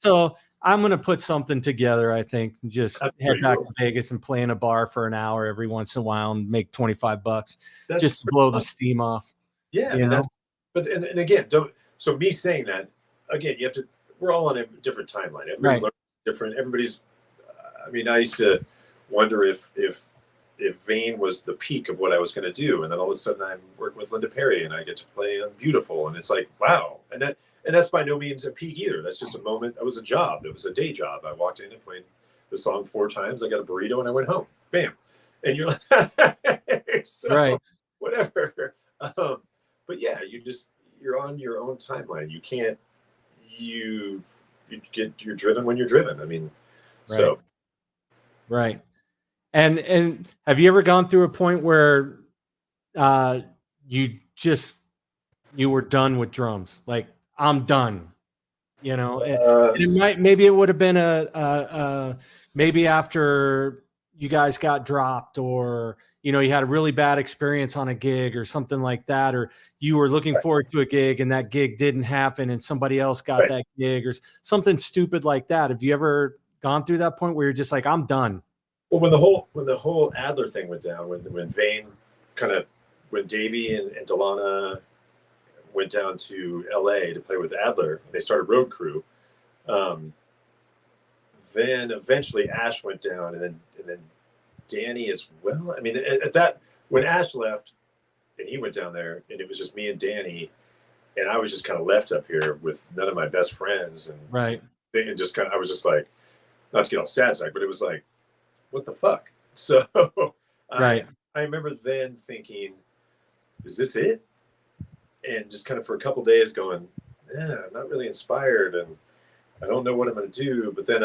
So I'm going to put something together, I think, and just head back to Vegas and play in a bar for an hour every once in a while and make $25 just to blow the steam off. Yeah. And again, so me saying that, again, we're all on a different timeline. Everybody's different. Everybody's, I used to wonder if Vane was the peak of what I was going to do. And then all of a sudden I'm working with Linda Perry and I get to play on Beautiful. And it's like, wow. And that's by no means a peak either. That's just a moment. That was a job. It was a day job. I walked in and played the song 4 times. I got a burrito and I went home. Bam. And you're like, whatever. But yeah, you're on your own timeline. You can't, you're driven when you're driven. I mean, so. Right. And have you ever gone through a point where you were done with drums? Like, I'm done, maybe it would have been maybe after you guys got dropped, or, you know, you had a really bad experience on a gig or something like that, or you were looking forward to a gig and that gig didn't happen and somebody else got that gig, or something stupid like that. Have you ever gone through that point where you're just like, I'm done? Well, when the whole Adler thing went down, when Vane when Davey and Delana went down to LA to play with Adler, they started Road Crew. Then eventually Ash went down, and then Danny as well. I mean, at that, when Ash left and he went down there, and it was just me and Danny, and I was just kind of left up here with none of my best friends, and just kind of, I was just like, not to get all sad, but it was like, what the fuck? So I remember then thinking, is this it? And just kind of for a couple days going, I'm not really inspired, and I don't know what I'm going to do. But then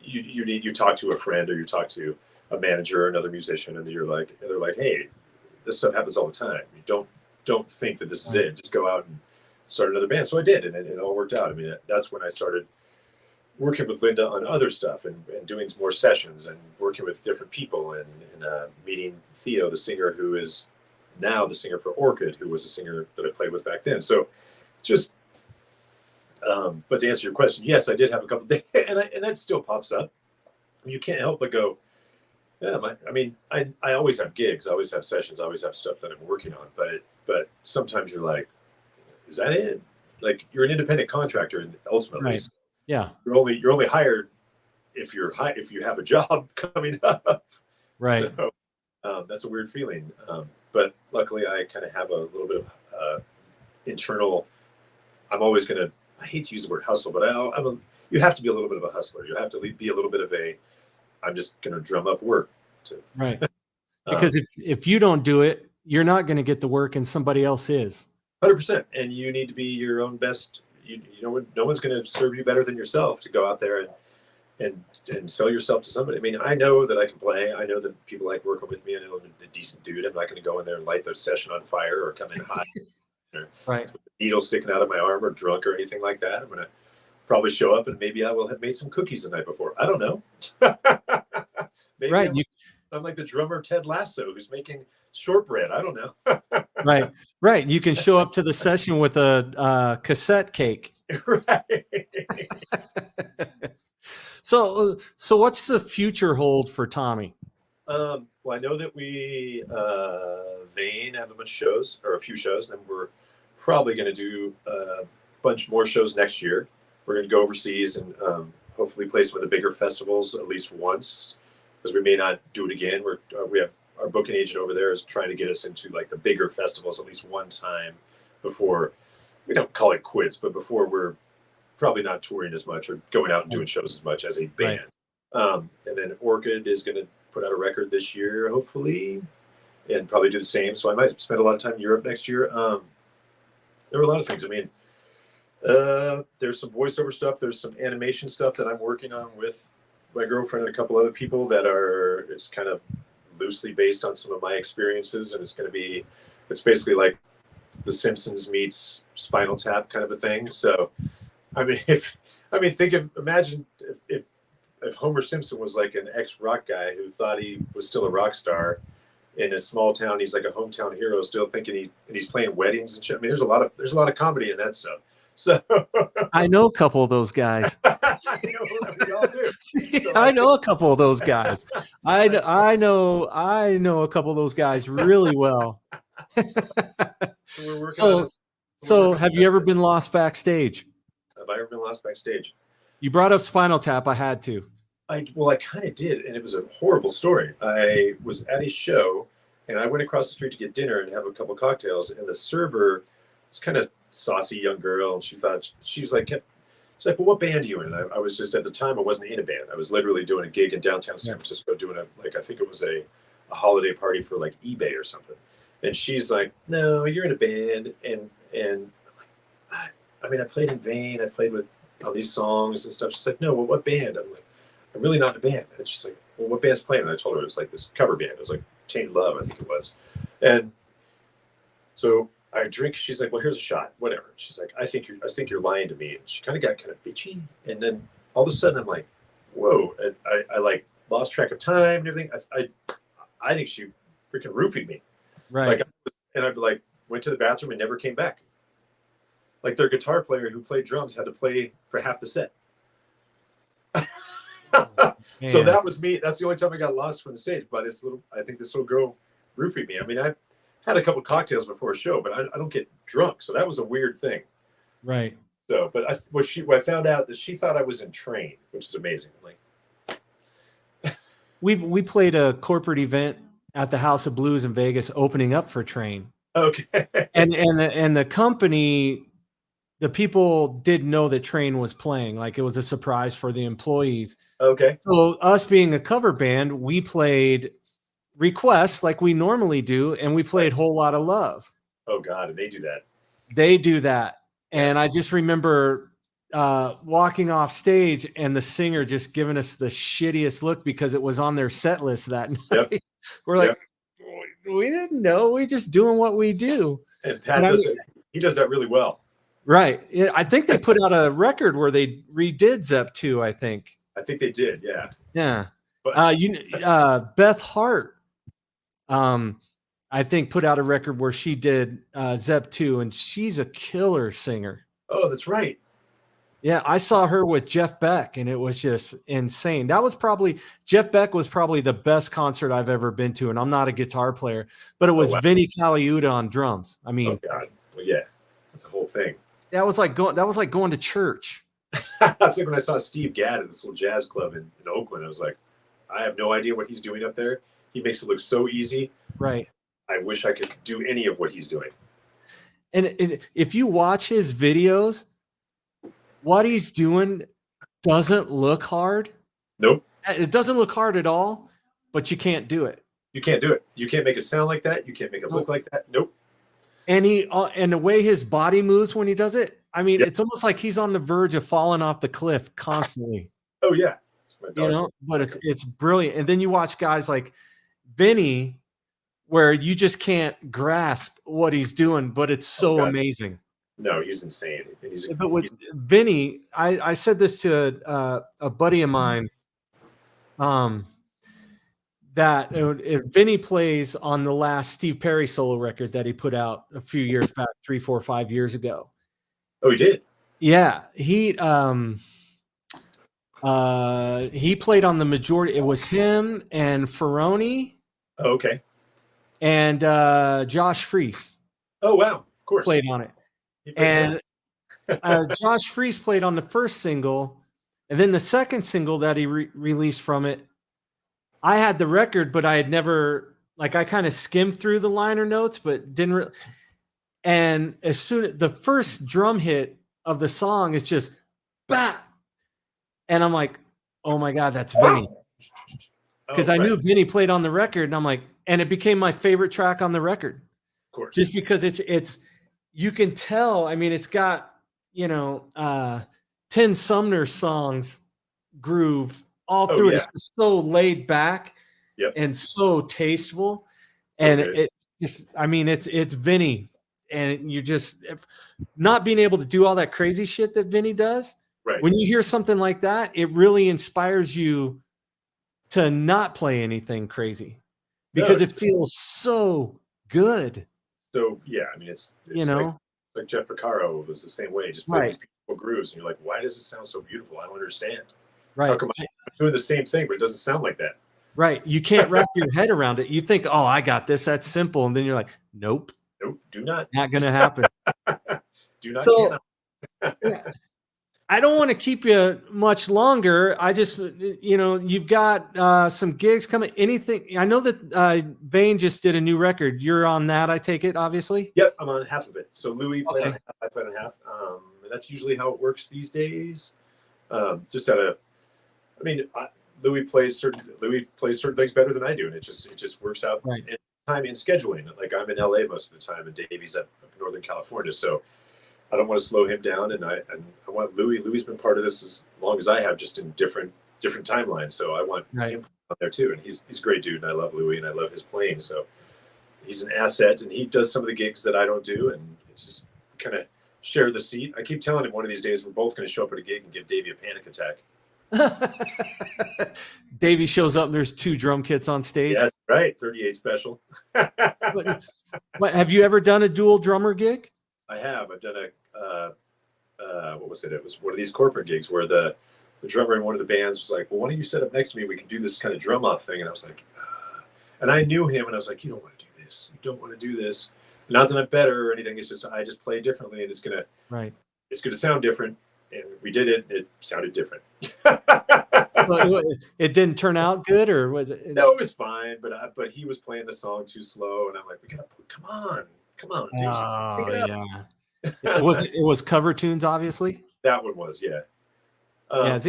you talk to a friend, or you talk to a manager or another musician, and they're like, hey, this stuff happens all the time. You don't think that this is it. Just go out and start another band. So I did, and it all worked out. I mean, that's when I started working with Linda on other stuff, and doing more sessions, and working with different people, and meeting Theo, the singer who is now the singer for Orchid, who was a singer that I played with back then. So just, but to answer your question, yes, I did have a couple days, and that still pops up. You can't help but go, yeah. I always have gigs, I always have sessions, I always have stuff that I'm working on. But sometimes you're like, is that it? Like, you're an independent contractor, and ultimately, yeah, you're only hired if you have a job coming up. Right. So that's a weird feeling. But luckily, I kind of have a little bit of internal. I'm always gonna. I hate to use the word hustle, but you have to be a little bit of a hustler. You have to be a little bit of a. I'm just gonna drum up work. Right. Because if you don't do it, you're not going to get the work, and somebody else is. 100%. And you need to be your own best. You know, no one's going to serve you better than yourself to go out there and sell yourself to somebody. I mean, I know that I can play. I know that people like working with me. I know I'm a decent dude. I'm not going to go in there and light the session on fire, or come in hot, or with a needle sticking out of my arm, or drunk, or anything like that. I'm going to probably show up, and maybe I will have made some cookies the night before. I don't know. Maybe I'm like the drummer Ted Lasso, who's making shortbread. I don't know. Right. You can show up to the session with a cassette cake. Right. So what's the future hold for Tommy? Well, I know that we Vane have a bunch of shows, or a few shows, and we're probably going to do a bunch more shows next year. We're going to go overseas and hopefully play some of the bigger festivals at least once, because we may not do it again. We have our booking agent over there is trying to get us into like the bigger festivals at least one time before, we don't call it quits, but before we're probably not touring as much or going out and doing shows as much as a band. And then Orchid is going to put out a record this year, hopefully, and probably do the same. So I might spend a lot of time in Europe next year. There were a lot of things. I mean, there's some voiceover stuff. There's some animation stuff that I'm working on with my girlfriend and a couple other people it's kind of loosely based on some of my experiences. And it's basically like The Simpsons meets Spinal Tap kind of a thing. So, imagine if Homer Simpson was like an ex-rock guy who thought he was still a rock star in a small town. He's like a hometown hero, still thinking he's playing weddings and shit. I mean, there's a lot of comedy in that stuff. So I know a couple of those guys. We all do. So I know a couple of those guys. I know a couple of those guys really well. So have you ever been lost backstage? Have I ever been lost backstage? You brought up Spinal Tap. I had to. I kind of did, and it was a horrible story. I was at a show, and I went across the street to get dinner and have a couple cocktails, and the server was kind of saucy young girl, and she was like, well, what band are you in? And I was just, at the time, I wasn't in a band. I was literally doing a gig in downtown San Francisco, doing I think it was a holiday party for like eBay or something. And she's like, no, you're in a band. And I'm like, I played in Vane. I played with all these songs and stuff. She's like, no, well, what band? I'm like, I'm really not in a band. And she's like, well, what band's playing? And I told her it was like this cover band. It was like Tainted Love, I think it was. And so I drink. She's like, well, here's a shot, whatever. She's like, I think you're lying to me. And she kind of got kind of bitchy. And then all of a sudden I'm like, whoa. And I like lost track of time and everything. I think she freaking roofied me. Right. Like, and I'd like went to the bathroom and never came back. Like their guitar player who played drums had to play for half the set. So that was me. That's the only time I got lost from the stage. But I think this little girl roofied me. I mean, I had a couple cocktails before a show, but I don't get drunk. So that was a weird thing. Right. So, but I found out that she thought I was in Train, which is amazing. Like, we played a corporate event at the House of Blues in Vegas, opening up for Train. Okay. And the company, the people didn't know that Train was playing. Like it was a surprise for the employees. Okay. So us being a cover band, we played Request like we normally do, and we played Whole Lot of Love. Oh God, and they do that. They do that. And I just remember walking off stage and the singer just giving us the shittiest look because it was on their set list that night. Yep. We're like, we didn't know. We're just doing what we do. And Pat does it. He does that really well. Right. I think they put out a record where they redid Zep 2, I think. I think they did. Yeah. Yeah. But Beth Hart, I think put out a record where she did Zep 2, and she's a killer singer. Oh, that's right. Yeah, I saw her with Jeff Beck, and it was just insane. Jeff Beck was probably the best concert I've ever been to, and I'm not a guitar player, but it was Vinnie Colaiuta on drums. I mean, oh God, well, yeah, that's a whole thing. That was like going to church. That's like when I saw Steve Gadd at this little jazz club in Oakland. I was like, I have no idea what he's doing up there. He makes it look so easy. Right. I wish I could do any of what he's doing. And if you watch his videos, what he's doing doesn't look hard. Nope. It doesn't look hard at all, but you can't do it. You can't do it. You can't make it sound like that. You can't make it look like that. Nope. And and the way his body moves when he does it, I mean, It's almost like he's on the verge of falling off the cliff constantly. Oh yeah. But it's brilliant. And then you watch guys like Vinny, where you just can't grasp what he's doing, but it's so amazing. No, he's insane. But with Vinny, I said this to a buddy of mine, that if Vinny plays on the last Steve Perry solo record that he put out a few years back, 3, 4, 5 years ago. Oh, he did? Yeah. He played on the majority. It was him and Ferroni. Oh, okay. And Josh Freese. Oh, wow. Of course. Played on it. And Josh Freese played on the first single, and then the second single that he released from it, I had the record, but I had never, I kind of skimmed through the liner notes, but didn't and as soon the first drum hit of the song is just bah, and I'm like, oh my God, that's Vinny. Because I knew Vinny played on the record, and I'm like, and it became my favorite track on the record. Of course. Just because it's you can tell, I mean, it's got, Tim Sumner songs groove all through it. It's just so laid back and so tasteful. And it just, I mean, it's Vinny. And you just, not being able to do all that crazy shit that Vinny does. Right. When you hear something like that, it really inspires you to not play anything crazy because it feels so good. So yeah, I mean, it's like Jeff Porcaro was the same way. Just play these beautiful grooves, and you're like, why does it sound so beautiful? I don't understand. Right. How come I'm doing the same thing, but it doesn't sound like that? Right. You can't wrap your head around it. You think, oh, I got this. That's simple, and then you're like, nope. Nope. Do not. Not going to happen. Do not. So, I don't want to keep you much longer. I just, you've got some gigs coming. Anything? I know that Vane just did a new record. You're on that, I take it, obviously? Yep, I'm on half of it. So Louis played on half, I played on half. And that's usually how it works these days. Louis plays certain things better than I do, and it just works out in time in scheduling. Like I'm in LA most of the time, and Davey's up in Northern California, so I don't want to slow him down, and I want Louis. Louis's been part of this as long as I have, just in different timelines. So I want him on there too, and he's a great dude, and I love Louis, and I love his playing. So he's an asset, and he does some of the gigs that I don't do, and it's just kind of share the seat. I keep telling him one of these days we're both going to show up at a gig and give Davey a panic attack. Davey shows up and there's 2 drum kits on stage. Yeah, right. 38 special. What, have you ever done a dual drummer gig? I have. I've done what was it? It was one of these corporate gigs where the drummer in one of the bands was like, well, why don't you set up next to me? We can do this kind of drum off thing. And I was like, and I knew him and I was like, you don't want to do this. You don't want to do this. Not that I'm better or anything. It's just, I just play differently and it's going to sound different. And we did it. It sounded different. It didn't turn out good, or was it? No, it was fine. But he was playing the song too slow. And I'm like, come on. Dude, oh, yeah. It was cover tunes, obviously. That one was, yeah. I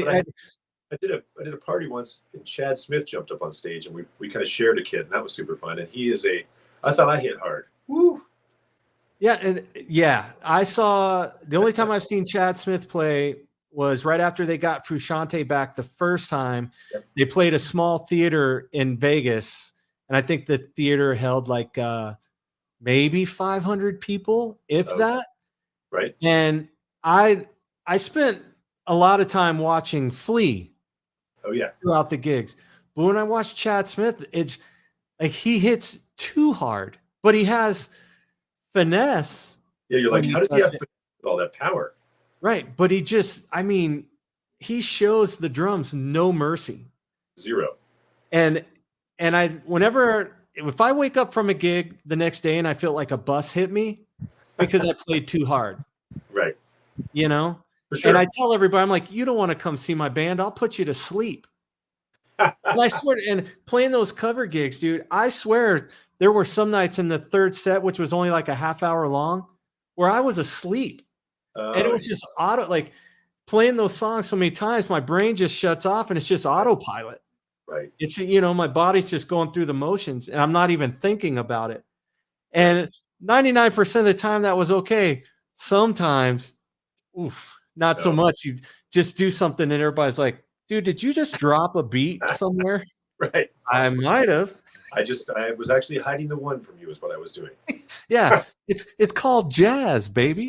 did a party once, and Chad Smith jumped up on stage, and we kind of shared a kit, and that was super fun. And I thought I hit hard. Woo! Yeah, I saw the only time I've seen Chad Smith play was right after they got Frusciante back the first time. Yep. They played a small theater in Vegas, and I think the theater held like maybe 500 people, if that. Right. And I spent a lot of time watching Flea. Oh yeah. Throughout the gigs. But when I watch Chad Smith, it's like he hits too hard, but he has finesse. Yeah, you're like, how does he have all that power? Right. But he shows the drums no mercy. Zero. And if I wake up from a gig the next day and I feel like a bus hit me because I played too hard. Right. You know? For sure. And I tell everybody, I'm like, you don't want to come see my band. I'll put you to sleep. And I swear, and playing those cover gigs, dude, I swear there were some nights in the third set, which was only like a half hour long, where I was asleep. And it was just like playing those songs so many times, my brain just shuts off and it's just autopilot. Right. It's, my body's just going through the motions and I'm not even thinking about it. And 99% of the time that was okay. Sometimes, not so much. You just do something and everybody's like, dude, did you just drop a beat somewhere? Right. I might have. I was actually hiding the one from you is what I was doing. Yeah. It's called jazz, baby.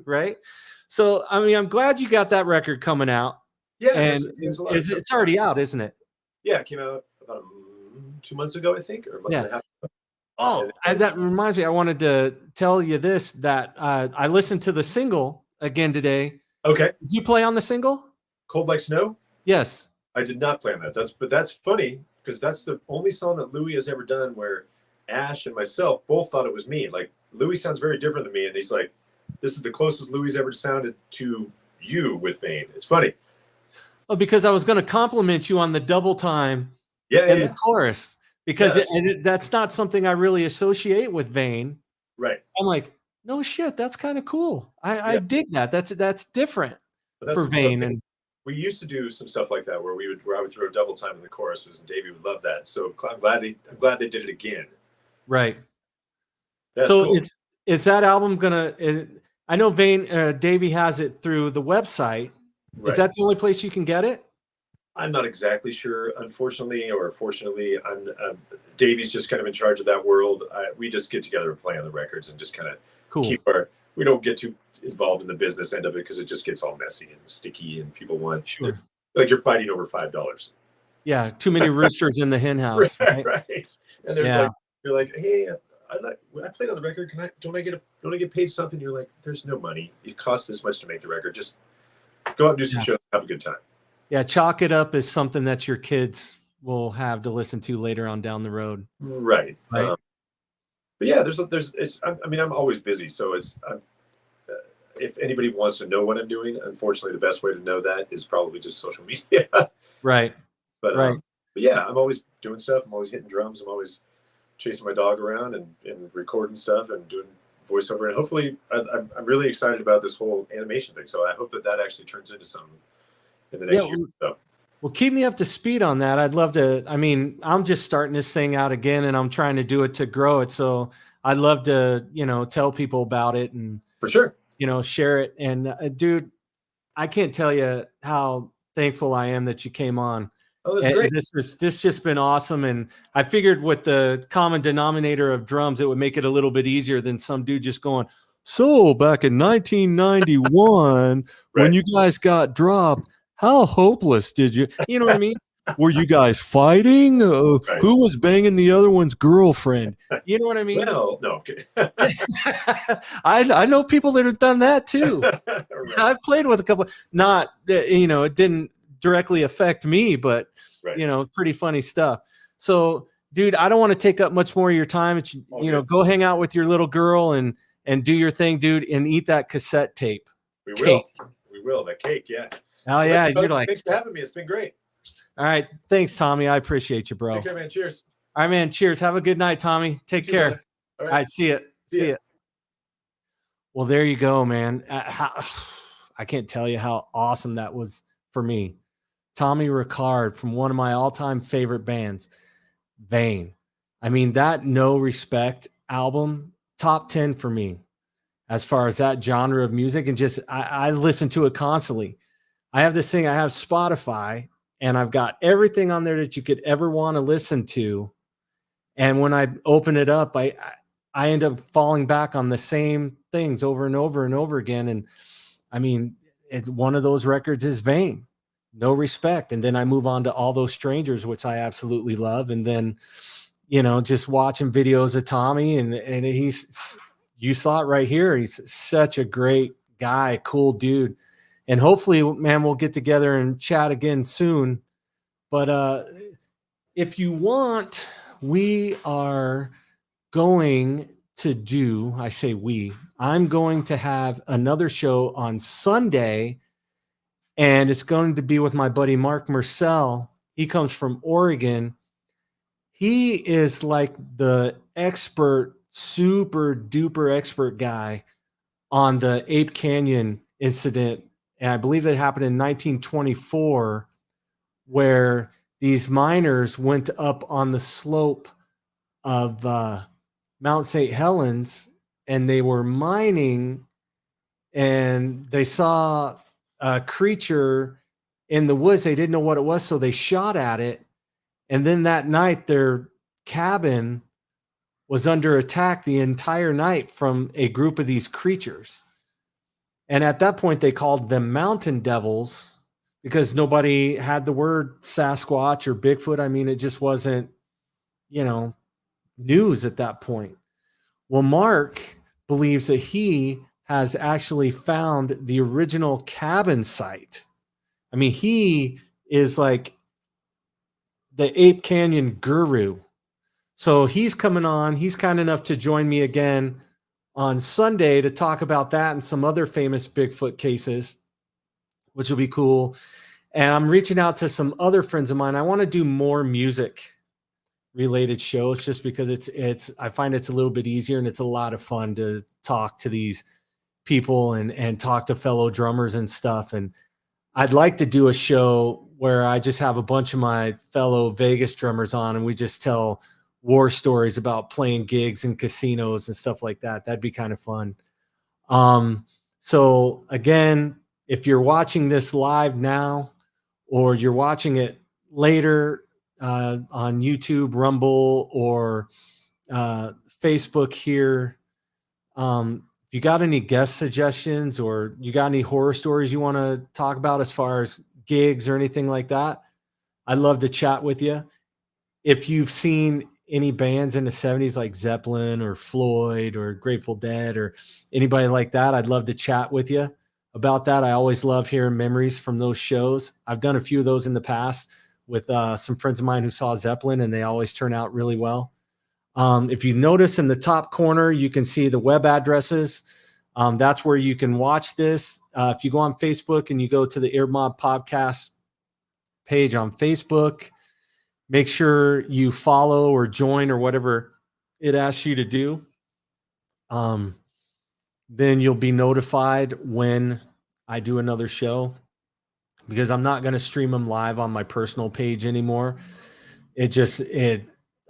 Right. So, I'm glad you got that record coming out. Yeah. And it's already out, isn't it? Yeah. It came out about 2 months ago, I think, or a month and a half ago. Oh, that reminds me. I wanted to tell you this, that I listened to the single again today. Okay. Did you play on the single? Cold Like Snow? Yes. I did not play on that. That's funny because that's the only song that Louis has ever done where Ash and myself both thought it was me. Like, Louis sounds very different than me, and he's like, this is the closest Louis ever sounded to you with Vane. It's funny. Oh, because I was going to compliment you on the double time the chorus, because that's not something I really associate with Vane. Right. I'm like, no shit, that's kind of cool. I dig that. That's different for Vane. And we used to do some stuff like that where I would throw double time in the choruses, and Davey would love that. So I'm glad they did it again. Right. That's so cool. Is that album gonna? I know Davey has it through the website. Right. Is that the only place you can get it? I'm not exactly sure. Unfortunately or fortunately, Davey's just kind of in charge of that world. We just get together and play on the records and just kind of keep we don't get too involved in the business end of it because it just gets all messy and sticky and people want like you're fighting over $5. Yeah, too many roosters in the hen house. Right. And there's you're like, hey, I played on the record. Don't I get paid something? You're like, there's no money. It costs this much to make the record. Just go out and do some shows, have a good time. Yeah, chalk it up as something that your kids will have to listen to later on down the road. Right. But yeah, I'm always busy, so it's if anybody wants to know what I'm doing, unfortunately, the best way to know that is probably just social media. Right. But yeah, I'm always doing stuff. I'm always hitting drums. I'm always chasing my dog around and recording stuff and doing voiceover. And hopefully, I'm really excited about this whole animation thing. So I hope that actually turns into something in the next year. So. Well, keep me up to speed on that. I'd love to. I'm just starting this thing out again, and I'm trying to do it to grow it. So I'd love to, tell people about it and for sure, share it. And dude, I can't tell you how thankful I am that you came on. Oh, that's great. This just been awesome. And I figured with the common denominator of drums, it would make it a little bit easier than some dude just going, so back in 1991, when you guys got dropped, how hopeless did you? You know what I mean? Were you guys fighting? Right. Who was banging the other one's girlfriend? You know what I mean? Well, no. Okay. I know people that have done that too. Right. I've played with a couple. Not it didn't directly affect me, but Right. pretty funny stuff. So, dude, I don't want to take up much more of your time. It's, Good. go hang out with your little girl and do your thing, dude, and eat that cassette tape. We Cake. will. We will. That cake, yeah. Oh yeah, you're like. Thanks for having me. It's been great. All right, thanks, Tommy. I appreciate you, bro. Take care, man. Cheers. All right, man. Cheers. Have a good night, Tommy. Take care. All right. See you. See you. Well, there you go, man. I can't tell you how awesome that was for me. Tommy Rickard from one of my all-time favorite bands, Vain. I mean, that No Respect album, top 10 for me as far as that genre of music. And just, I listen to it constantly. I have this thing, I have Spotify, and I've got everything on there that you could ever want to listen to. And when I open it up, I end up falling back on the same things over and over and over again. And I mean, one of those records is Vain, No Respect. And then I move on to All Those Strangers, which I absolutely love. And then, just watching videos of Tommy and you saw it right here. He's such a great guy, cool dude. And hopefully, man, we'll get together and chat again soon. But if you want, we are going to do, I'm going to have another show on Sunday, and it's going to be with my buddy Mark Marcel. He comes from Oregon. He is like the expert, super duper expert guy on the Ape Canyon incident. And I believe it happened in 1924, where these miners went up on the slope of Mount St. Helens, and they were mining, and they saw a creature in the woods. They didn't know what it was, so they shot at it. And then that night, their cabin was under attack the entire night from a group of these creatures. And at that point, they called them mountain devils because nobody had the word Sasquatch or Bigfoot. I mean, it just wasn't, news at that point. Well, Mark believes that he has actually found the original cabin site. I mean, he is like the Ape Canyon guru. So he's coming on. He's kind enough to join me again on Sunday to talk about that and some other famous Bigfoot cases, which will be cool. And I'm reaching out to some other friends of mine. I want to do more music related shows just because I find it's a little bit easier, and it's a lot of fun to talk to these people and talk to fellow drummers and stuff. And I'd like to do a show where I just have a bunch of my fellow Vegas drummers on, and we just tell war stories about playing gigs in casinos and stuff like that. That'd be kind of fun. So again, if you're watching this live now, or you're watching it later on YouTube, Rumble, or Facebook here, if you got any guest suggestions, or you got any horror stories you want to talk about as far as gigs or anything like that, I'd love to chat with you. If you've seen any bands in the 70s like Zeppelin or Floyd or Grateful Dead or anybody like that, I'd love to chat with you about that. I always love hearing memories from those shows. I've done a few of those in the past with some friends of mine who saw Zeppelin, and they always turn out really well. If you notice in the top corner, you can see the web addresses. That's where you can watch this. If you go on Facebook and you go to the Earmob Podcast page on Facebook, make sure you follow or join or whatever it asks you to do. Then you'll be notified when I do another show, because I'm not going to stream them live on my personal page anymore.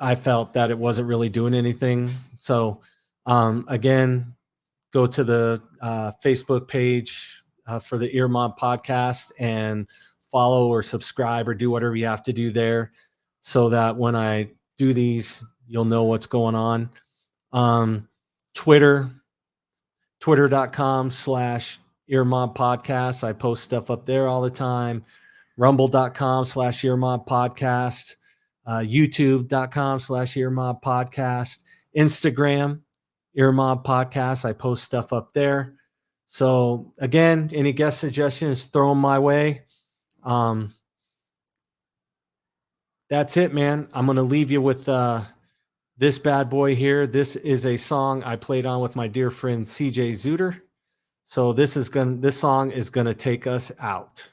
I felt that it wasn't really doing anything. So, again, go to the Facebook page for the Earmob Podcast and follow or subscribe or do whatever you have to do there, so that when I do these, you'll know what's going on. Twitter.com/ Earmob Podcast. I post stuff up there all the time. Rumble.com/Earmob Podcast. YouTube.com/Earmob Podcast. Instagram, Earmob Podcast. I post stuff up there. So again, any guest suggestions, throw them my way. That's it, man. I'm going to leave you with this bad boy here. This is a song I played on with my dear friend CJ Zuter. So this song is going to take us out.